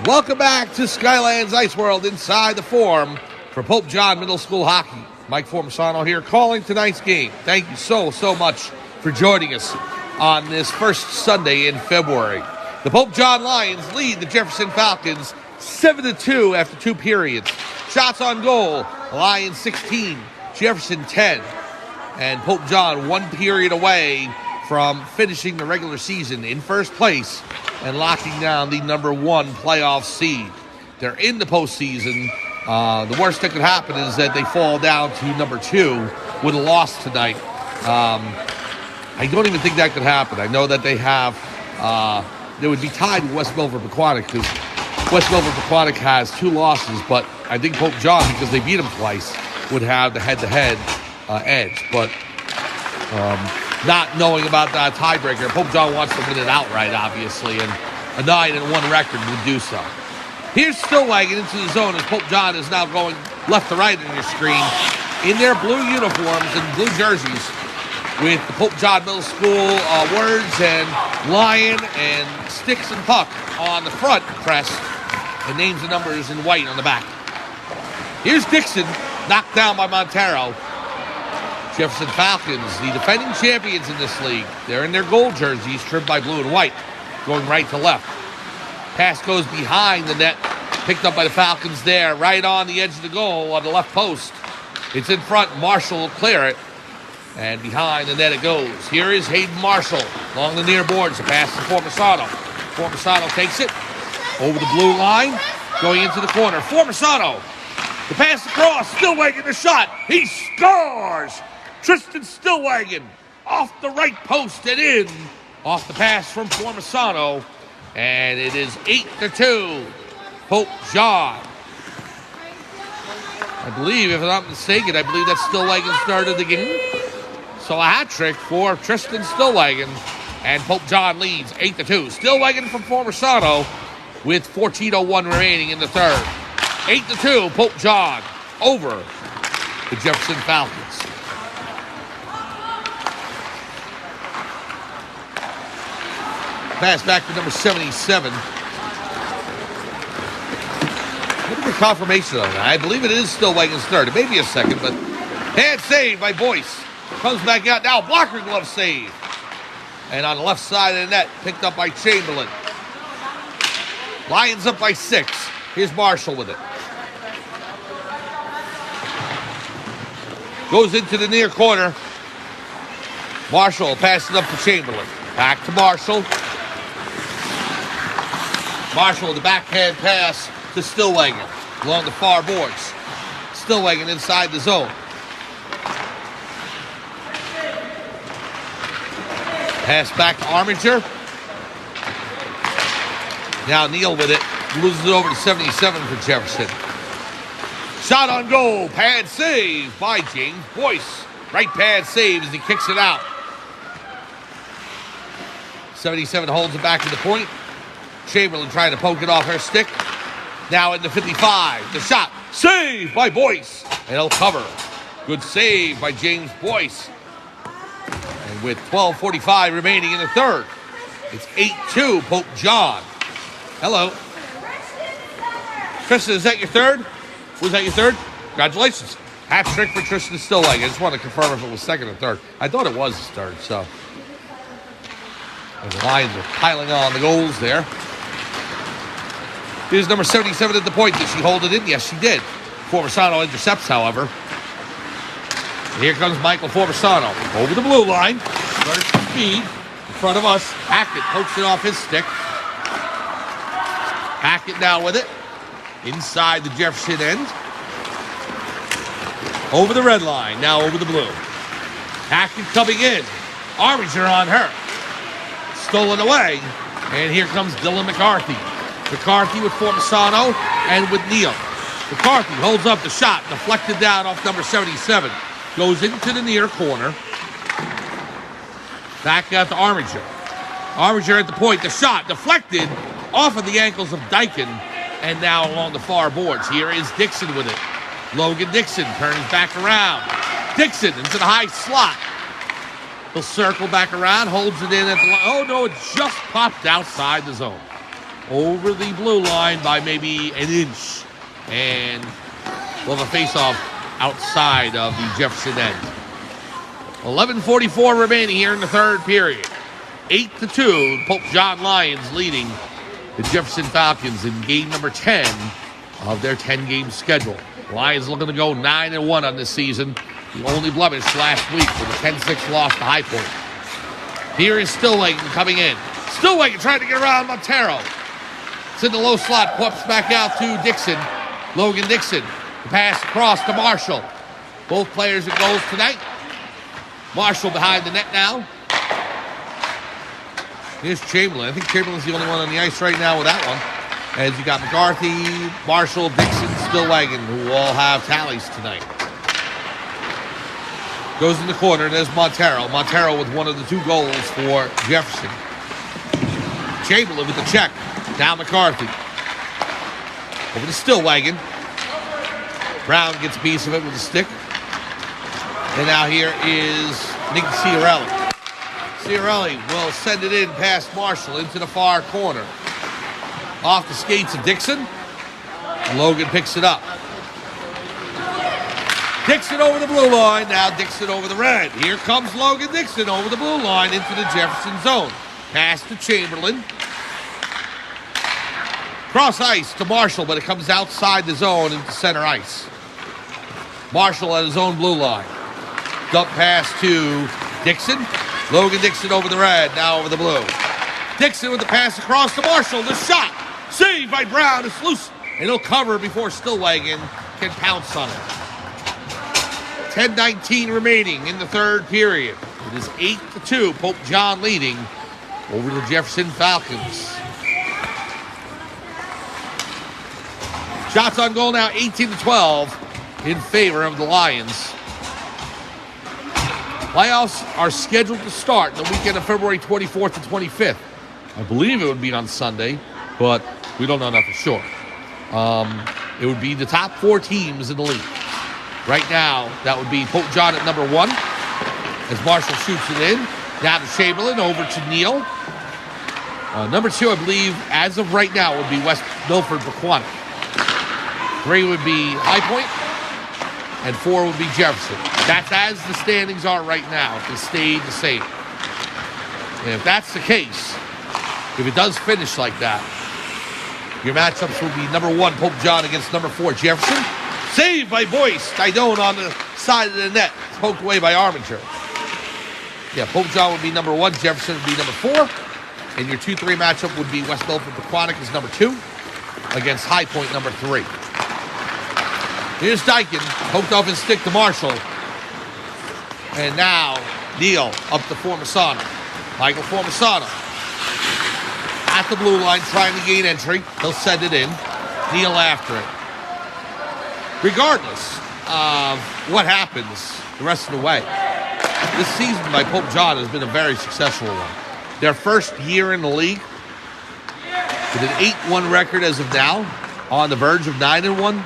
Welcome back to Skylands Ice World inside the Forum for Pope John Middle School Hockey. Mike Formisano here calling tonight's game. Thank you so much for joining us on this first Sunday in February. The Pope John Lions lead the Jefferson Falcons 7-2 after 2 periods. Shots on goal, Lions 16, Jefferson 10. And Pope John 1 period away from finishing the regular season in first place and locking down the number 1 playoff seed. They're in the postseason. The worst that could happen is that they fall down to number 2 with a loss tonight. I don't even think that could happen. I know that they have, they would be tied with West Milford Pequannock because West Milford Pequannock has 2 losses, but I think Pope John, because they beat them twice, would have the head-to-head edge. But not knowing about that tiebreaker, Pope John wants to win it outright, obviously, and a 9-1 record would do so. Here's Stillwagon into the zone as Pope John is now going left to right on your screen in their blue uniforms and blue jerseys with the Pope John Middle School words and lion and sticks and puck on the front crest and names and numbers in white on the back. Here's Dixon, knocked down by Montero. Jefferson Falcons, the defending champions in this league. They're in their gold jerseys, trimmed by blue and white, going right to left. Pass goes behind the net, picked up by the Falcons there, right on the edge of the goal on the left post. It's in front, Marshall will clear it, and behind the net it goes. Here is Hayden Marshall along the near boards, a pass to Formisano. Formisano takes it over the blue line, going into the corner. Formisano, the pass across, Stillwagon the shot, he scores! Tristan Stillwagon off the right post and in, off the pass from Formisano, and it is 8-2, Pope John. I believe, if I'm not mistaken, that Stillwagon started the game. So a hat trick for Tristan Stillwagon, and Pope John leads 8-2. Stillwagon from Formisano with 14:01 remaining in the third. 8-2, Pope John over the Jefferson Falcons. Pass back to number 77. Looking for confirmation on that. I believe it is Stillwagon's third. It may be a second, but hand saved by Boyce. Comes back out now. Blocker glove save. And on the left side of the net, picked up by Chamberlain. Lions up by 6. Here's Marshall with it. Goes into the near corner. Marshall passes up to Chamberlain. Back to Marshall. Marshall, the backhand pass to Stillwagon along the far boards. Stillwagon inside the zone. Pass back to Armiger. Now Neal with it. Loses it over to 77 for Jefferson. Shot on goal. Pad save by James Boyce. Right pad save as he kicks it out. 77 holds it back to the point. Chamberlain trying to poke it off her stick. Now in the 55. The shot. Saved by Boyce. And he'll cover. Good save by James Boyce. And with 12:45 remaining in the third, it's 8-2 Pope John. Hello. Tristan, is that your third? Was that your third? Congratulations. Hat trick for Tristan Stillwagon. I just want to confirm if it was second or third. I thought it was his third, so. And the Lions are piling on the goals there. Here's number 77 at the point. Did she hold it in? Yes, she did. Formisano intercepts, however. And here comes Michael Formisano. Over the blue line. Starts to speed. In front of us. Hackett pokes it off his stick. Hackett now with it. Inside the Jefferson end. Over the red line. Now over the blue. Hackett coming in. Armiger on her. Stolen away. And here comes Dylan McCarthy. McCarthy with Formisano and with Neal. McCarthy holds up the shot. Deflected down off number 77. Goes into the near corner. Back out to Armiger. Armiger at the point. The shot deflected off of the ankles of Dyken. And now along the far boards. Here is Dixon with it. Logan Dixon turns back around. Dixon into the high slot. He'll circle back around. Holds it in at the line. Oh, no, it just popped outside the zone. Over the blue line by maybe an inch. And we'll have a face-off outside of the Jefferson end. 11:44 remaining here in the third period. 8-2, Pope John Lions leading the Jefferson Falcons in game number 10 of their 10-game schedule. Lions looking to go 9-1 on this season. The only blemish last week with a 10-6 loss to High Point. Here is Stillwagon coming in. Stillwagon trying to get around Montero. It's in the low slot. Pups back out to Dixon. Logan Dixon. The pass across to Marshall. Both players at goals tonight. Marshall behind the net now. Here's Chamberlain. I think Chamberlain's the only one on the ice right now with that one. As you got McCarthy, Marshall, Dixon, Stillwagon, who all have tallies tonight. Goes in the corner, and there's Montero. Montero with one of the two goals for Jefferson. Chamberlain with the check. Down McCarthy. Over to Stillwagon. Brown gets a piece of it with a stick. And now here is Nick Ciarelli. Ciarelli will send it in past Marshall into the far corner. Off the skates of Dixon. Logan picks it up. Dixon over the blue line. Now Dixon over the red. Here comes Logan Dixon over the blue line into the Jefferson zone. Pass to Chamberlain. Cross ice to Marshall, but it comes outside the zone into center ice. Marshall at his own blue line. Dump pass to Dixon. Logan Dixon over the red, now over the blue. Dixon with the pass across to Marshall. The shot. Saved by Brown. It's loose. And he'll cover before Stillwagon can pounce on it. 10:19 remaining in the third period. It is 8-2. Pope John leading over the Jefferson Falcons. Shots on goal now 18-12 in favor of the Lions. Playoffs are scheduled to start the weekend of February 24th to 25th. I believe it would be on Sunday, but we don't know that for sure. It would be the top 4 teams in the league. Right now, that would be Pope John at number 1, as Marshall shoots it in. Down to Chamberlain, over to Neal. Number 2, I believe, as of right now, would be West Milford Pequannock. 3 would be High Point, and 4 would be Jefferson. That's as the standings are right now, if they stay the same. And if that's the case, if it does finish like that, your matchups will be number 1, Pope John, against number 4, Jefferson. Saved by Boyce. Didone on the side of the net. Poked away by Armiger. Yeah, Pope John would be number 1. Jefferson would be number 4. And your 2-3 matchup would be West Milford Pequannock as number 2 against High Point number 3. Here's Dyken. Poked off his stick to Marshall. And now Neal up to Formisano. Michael Formisano at the blue line trying to gain entry. He'll send it in. Neal after it. Regardless of what happens the rest of the way, this season by Pope John has been a very successful one. Their first year in the league with an 8-1 record as of now, on the verge of 9-1.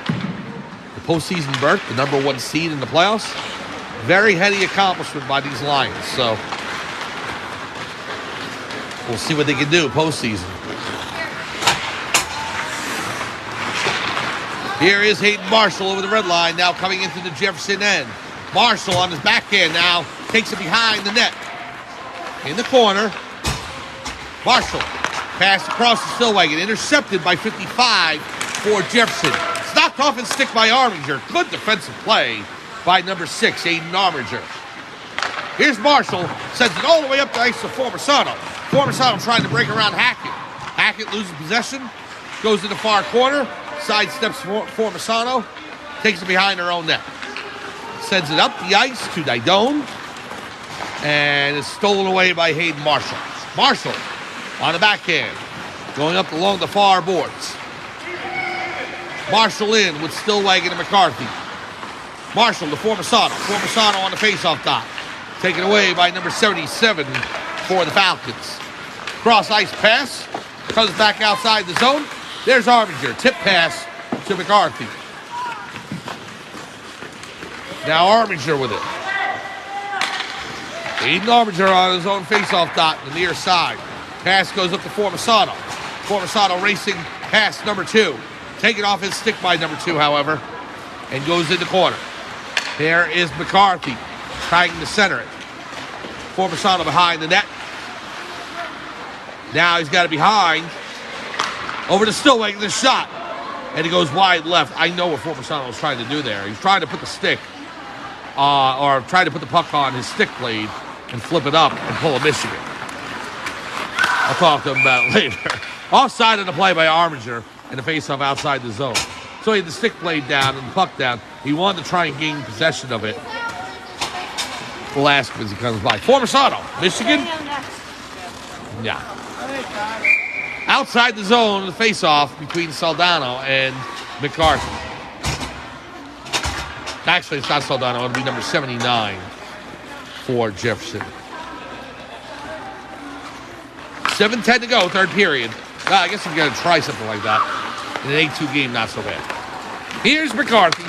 The postseason berth, the number 1 seed in the playoffs. Very heady accomplishment by these Lions. So we'll see what they can do postseason. Here is Hayden Marshall over the red line, now coming into the Jefferson end. Marshall on his backhand now, takes it behind the net. In the corner, Marshall, pass across the Stillwagon, intercepted by 55 for Jefferson. Knocked off and stick by Arminger. Good defensive play by number 6, Aiden Arminger. Here's Marshall, sends it all the way up the ice to Formisano. Formisano trying to break around Hackett. Hackett loses possession, goes to the far corner, sidesteps Formisano, takes it behind her own net. Sends it up the ice to Didone, and it's stolen away by Hayden Marshall. Marshall on the backhand, going up along the far boards. Marshall in with Stillwagon and McCarthy. Marshall to Formisano. Formisano on the faceoff dot. Taken away by number 77 for the Falcons. Cross ice pass. Comes back outside the zone. There's Arminger. Tip pass to McCarthy. Now Arminger with it. Aiden Arminger on his own faceoff dot in the near side. Pass goes up to Formisano. Formisano racing past number 2. Taken off his stick by number 2, however, and goes in the corner. There is McCarthy trying to center it. Formisano behind the net. Now he's got it behind. Over to Stillwagon, the shot. And he goes wide left. I know what Formisano was trying to do there. He's trying to put the stick, or trying to put the puck on his stick blade and flip it up and pull a Michigan. I'll talk to him about it later. Offside on the play by Arminger and the face-off outside the zone. So he had the stick blade down and the puck down. He wanted to try and gain possession of it. We'll ask him as he comes by. Formisano, Michigan. Yeah. Outside the zone, the face-off between Saldano and McCarthy. Actually, it's not Saldano. It'll be number 79 for Jefferson. 7:10 to go, third period. I guess I'm going to try something like that. In an 8-2 game, not so bad. Here's McCarthy.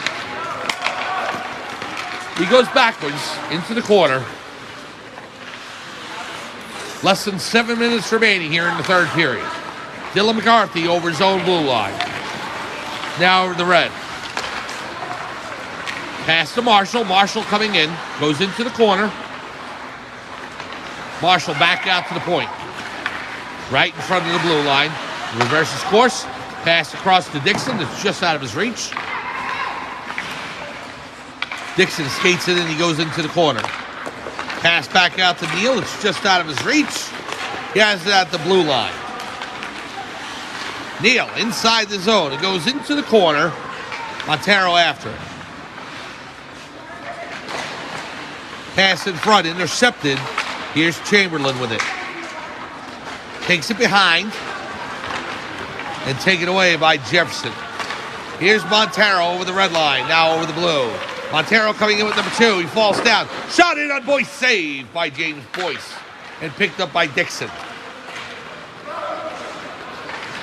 He goes backwards into the corner. Less than 7 minutes remaining here in the third period. Dylan McCarthy over his own blue line. Now over the red. Pass to Marshall. Marshall coming in. Goes into the corner. Marshall back out to the point. Right in front of the blue line. Reverses course. Pass across to Dixon. It's just out of his reach. Dixon skates it and he goes into the corner. Pass back out to Neal. It's just out of his reach. He has it at the blue line. Neal inside the zone. It goes into the corner. Montero after it. Pass in front. Intercepted. Here's Chamberlain with it. Takes it behind. And taken away by Jefferson. Here's Montero over the red line. Now over the blue. Montero coming in with number 2. He falls down. Shot in on Boyce. Saved by James Boyce. And picked up by Dixon.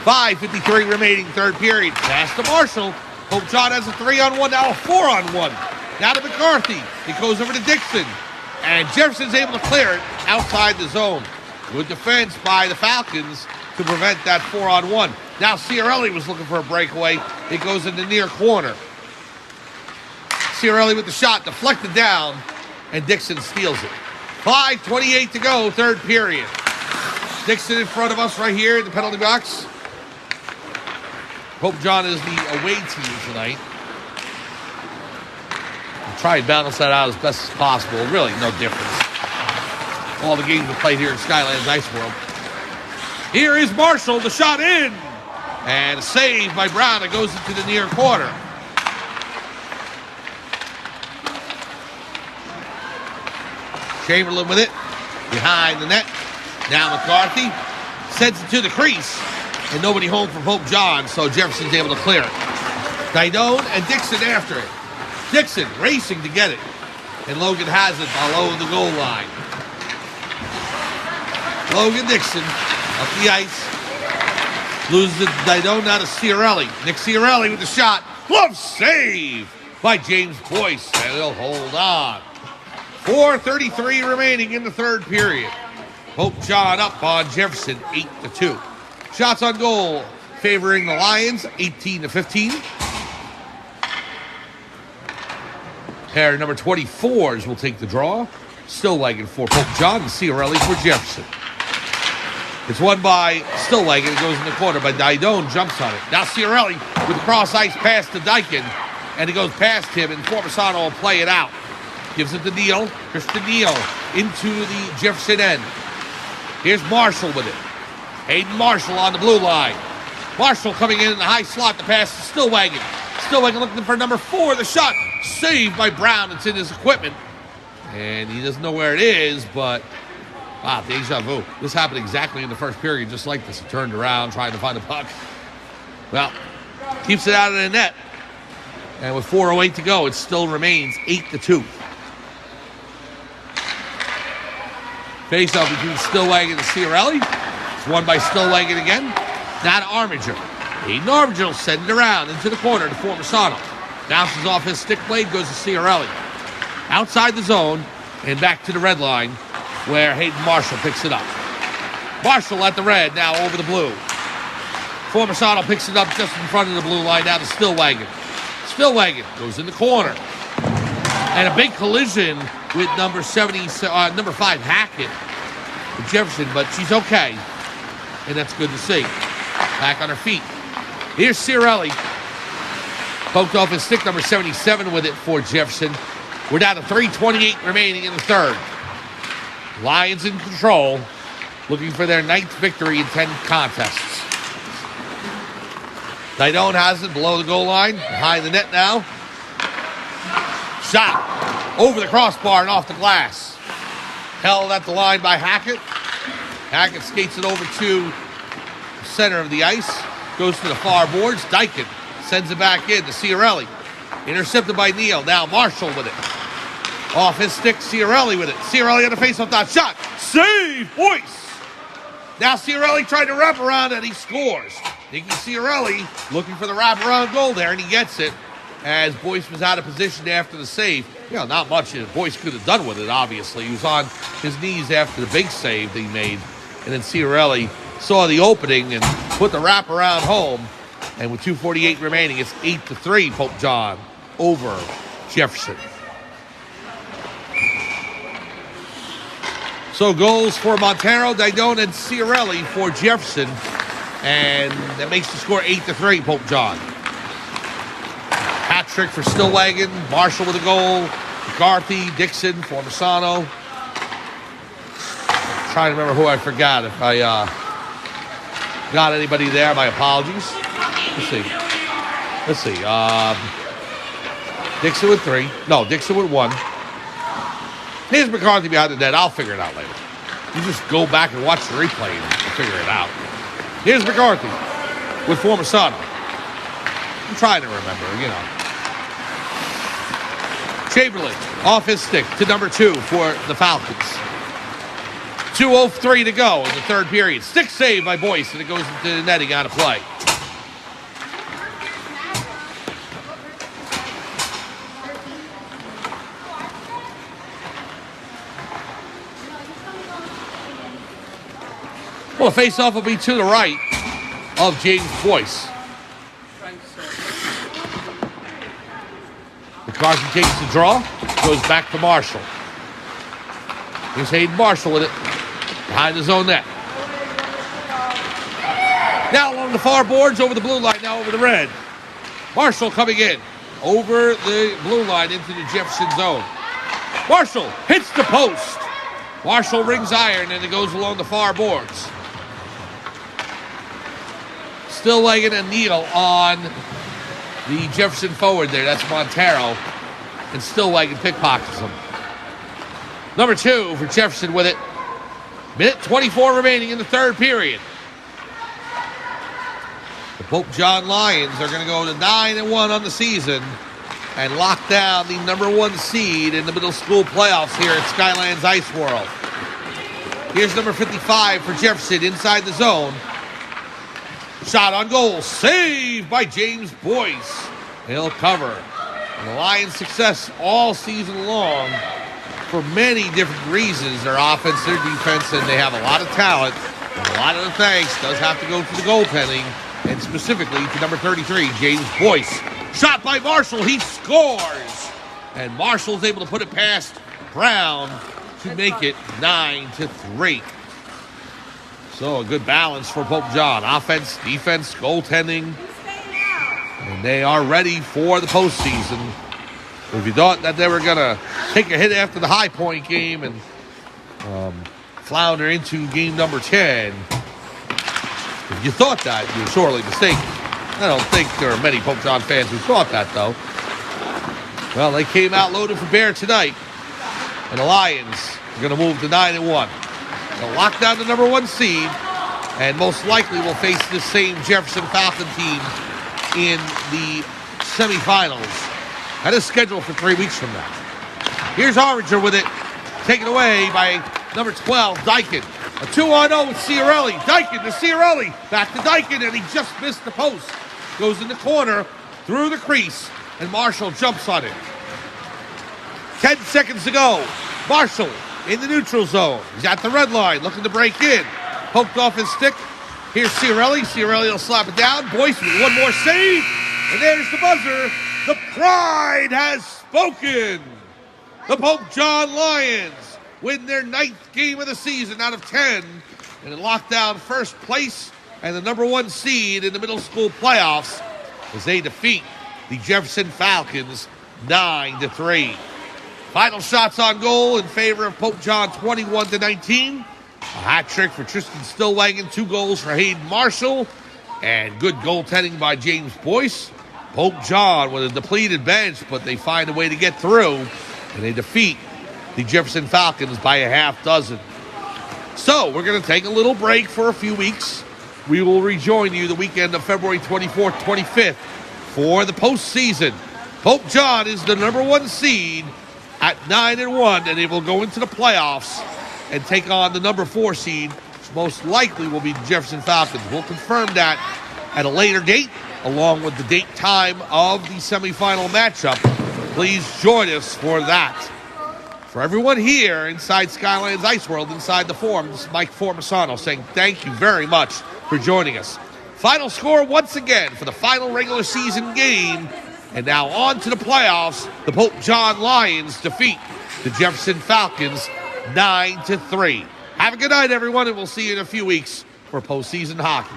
5:53 remaining, third period. Pass to Marshall. Pope John has a 3-on-1, now a 4-on-1. Now to McCarthy. It goes over to Dixon. And Jefferson's able to clear it outside the zone. Good defense by the Falcons to prevent that 4-on-1. Now Ciarelli was looking for a breakaway. It goes in the near corner. Ciarelli with the shot, deflected down, and Dixon steals it. 5:28 to go, third period. Dixon in front of us right here in the penalty box. Pope John is the away team tonight. We'll try and balance that out as best as possible. Really, no difference. All the games are played here in Skylands Ice World. Here is Marshall, the shot in. And a save by Brown that goes into the near corner. Chamberlain with it. Behind the net. Now McCarthy sends it to the crease, and nobody home for Pope John, so Jefferson's able to clear it. Didone and Dixon after it. Dixon racing to get it, and Logan has it below the goal line. Logan Dixon up the ice. Loses the Didone now to Ciarelli. Nick Ciarelli with the shot. Glove save by James Boyce, and he'll hold on. 4:33 remaining in the third period. Pope John up on Jefferson, 8-2. Shots on goal favoring the Lions, 18-15. Pair number 24s will take the draw. Stillwagon for Pope John and Ciarelli for Jefferson. It's won by Stillwagon. It goes in the corner, but Didone jumps on it. Now Ciarelli with the cross ice pass to Dykin, and it goes past him, and Formisano will play it out. Gives it to Neal. Christian Neal into the Jefferson end. Here's Marshall with it. Hayden Marshall on the blue line. Marshall coming in the high slot to pass to Stillwagon. Stillwagon looking for number 4. The shot saved by Brown. It's in his equipment. And he doesn't know where it is, but wow, deja vu. This happened exactly in the first period, just like this. He turned around trying to find the puck. Well, keeps it out of the net. And with 4:08 to go, it still remains 8-2. Face-off between Stillwagon and Ciarelli. It's won by Stillwagon again. Now to Armiger. Hayden Armiger will send it around into the corner to Formisano. Bounces off his stick blade, goes to Ciarelli. Outside the zone and back to the red line where Hayden Marshall picks it up. Marshall at the red, now over the blue. Formisano picks it up just in front of the blue line, now to Stillwagon. Stillwagon goes in the corner. And a big collision with number 5 Hackett with Jefferson, but she's okay. And that's good to see. Back on her feet. Here's Ciarelli. Poked off his stick, number 77 with it for Jefferson. We're down to 3:28 remaining in the third. Lions in control, looking for their 9th victory in 10 contests. Didone has it below the goal line, behind the net now. Shot over the crossbar and off the glass. Held at the line by Hackett. Hackett skates it over to the center of the ice. Goes to the far boards. Dykin sends it back in to Ciarelli. Intercepted by Neal. Now Marshall with it. Off his stick, Ciarelli with it. Ciarelli on the face-off dot. Shot. Save, Boyce. Now Ciarelli tried to wrap around and he scores. Nicky Ciarelli looking for the wraparound goal there, and he gets it as Boyce was out of position after the save. You know, not much Boyce could have done with it, obviously. He was on his knees after the big save that he made. And then Ciarelli saw the opening and put the wraparound home. And with 2:48 remaining, it's 8-3, Pope John over Jefferson. So goals for Montero, Didone, and Ciarelli for Jefferson. And that makes the score 8-3, Pope John. Hat trick for Stillwagon, Marshall with a goal, McCarthy, Dixon, Formisano. Trying to remember who I forgot. If I got anybody there, my apologies. Let's see. Dixon with 3. No, Dixon with 1. Here's McCarthy behind the net. I'll figure it out later. You just go back and watch the replay and figure it out. Here's McCarthy with Formisano. I'm trying to remember, you know. Chamberlain off his stick to number 2 for the Falcons. 2:03 to go in the third period. Stick save by Boyce, and it goes into the netting out of play. Well, the face-off will be to the right of James Boyce. McCarthy takes the draw, goes back to Marshall. Here's Hayden Marshall with it, behind his own net. Now along the far boards, over the blue line, now over the red. Marshall coming in, over the blue line into the Jefferson zone. Marshall hits the post. Marshall rings iron, and it goes along the far boards. Stillwagon and Neal on the Jefferson forward there. That's Montero. And Stillwagon pickpockets him. Number 2 for Jefferson with it. Minute 24 remaining in the third period. The Pope John Lions are going to go to 9-1 on the season and lock down the number 1 seed in the middle school playoffs here at Skylands Ice World. Here's number 55 for Jefferson inside the zone. Shot on goal, saved by James Boyce. He'll cover. And the Lions' success all season long, for many different reasons, their offense, their defense, and they have a lot of talent. And a lot of the thanks does have to go to the goaltending, and specifically to number 33, James Boyce. Shot by Marshall, he scores! And Marshall's able to put it past Brown to make it 9-3. So a good balance for Pope John. Offense, defense, goaltending. And they are ready for the postseason. If you thought that they were going to take a hit after the High Point game and flounder into game number 10, if you thought that, you're sorely mistaken. I don't think there are many Pope John fans who thought that, though. Well, they came out loaded for bear tonight. And the Lions are going to move to 9-1. They'll lock down the number 1 seed and most likely will face this same Jefferson Falcon team in the semifinals. That is scheduled for 3 weeks from now. Here's Oringer with it, taken away by number 12, Dykin. A 2-on-0 with Ciarelli. Dykin to Ciarelli. Back to Dykin, and he just missed the post. Goes in the corner, through the crease, and Marshall jumps on it. 10 seconds to go. Marshall in the neutral zone. He's at the red line, looking to break in. Poked off his stick. Here's Ciarelli. Ciarelli will slap it down. Boyce with one more save. And there's the buzzer. The Pride has spoken. The Pope John Lions win their 9th game of the season out of 10 and lock down first place and the number 1 seed in the middle school playoffs as they defeat the Jefferson Falcons 9-3. Final shots on goal in favor of Pope John, 21-19. A hat trick for Tristan Stillwagon, 2 goals for Hayden Marshall, and good goaltending by James Boyce. Pope John with a depleted bench, but they find a way to get through, and they defeat the Jefferson Falcons by a half dozen. So we're going to take a little break for a few weeks. We will rejoin you the weekend of February 24th, 25th for the postseason. Pope John is the number 1 seed at 9-1, and they will go into the playoffs and take on the number 4 seed, which most likely will be the Jefferson Falcons. We'll confirm that at a later date, along with the date time of the semifinal matchup. Please join us for that. For everyone here inside Skylands Ice World, inside the Forum, this is Mike Formisano saying thank you very much for joining us. Final score once again for the final regular season game. And now on to the playoffs. The Pope John Lions defeat the Jefferson Falcons 9-3. Have a good night, everyone, and we'll see you in a few weeks for postseason hockey.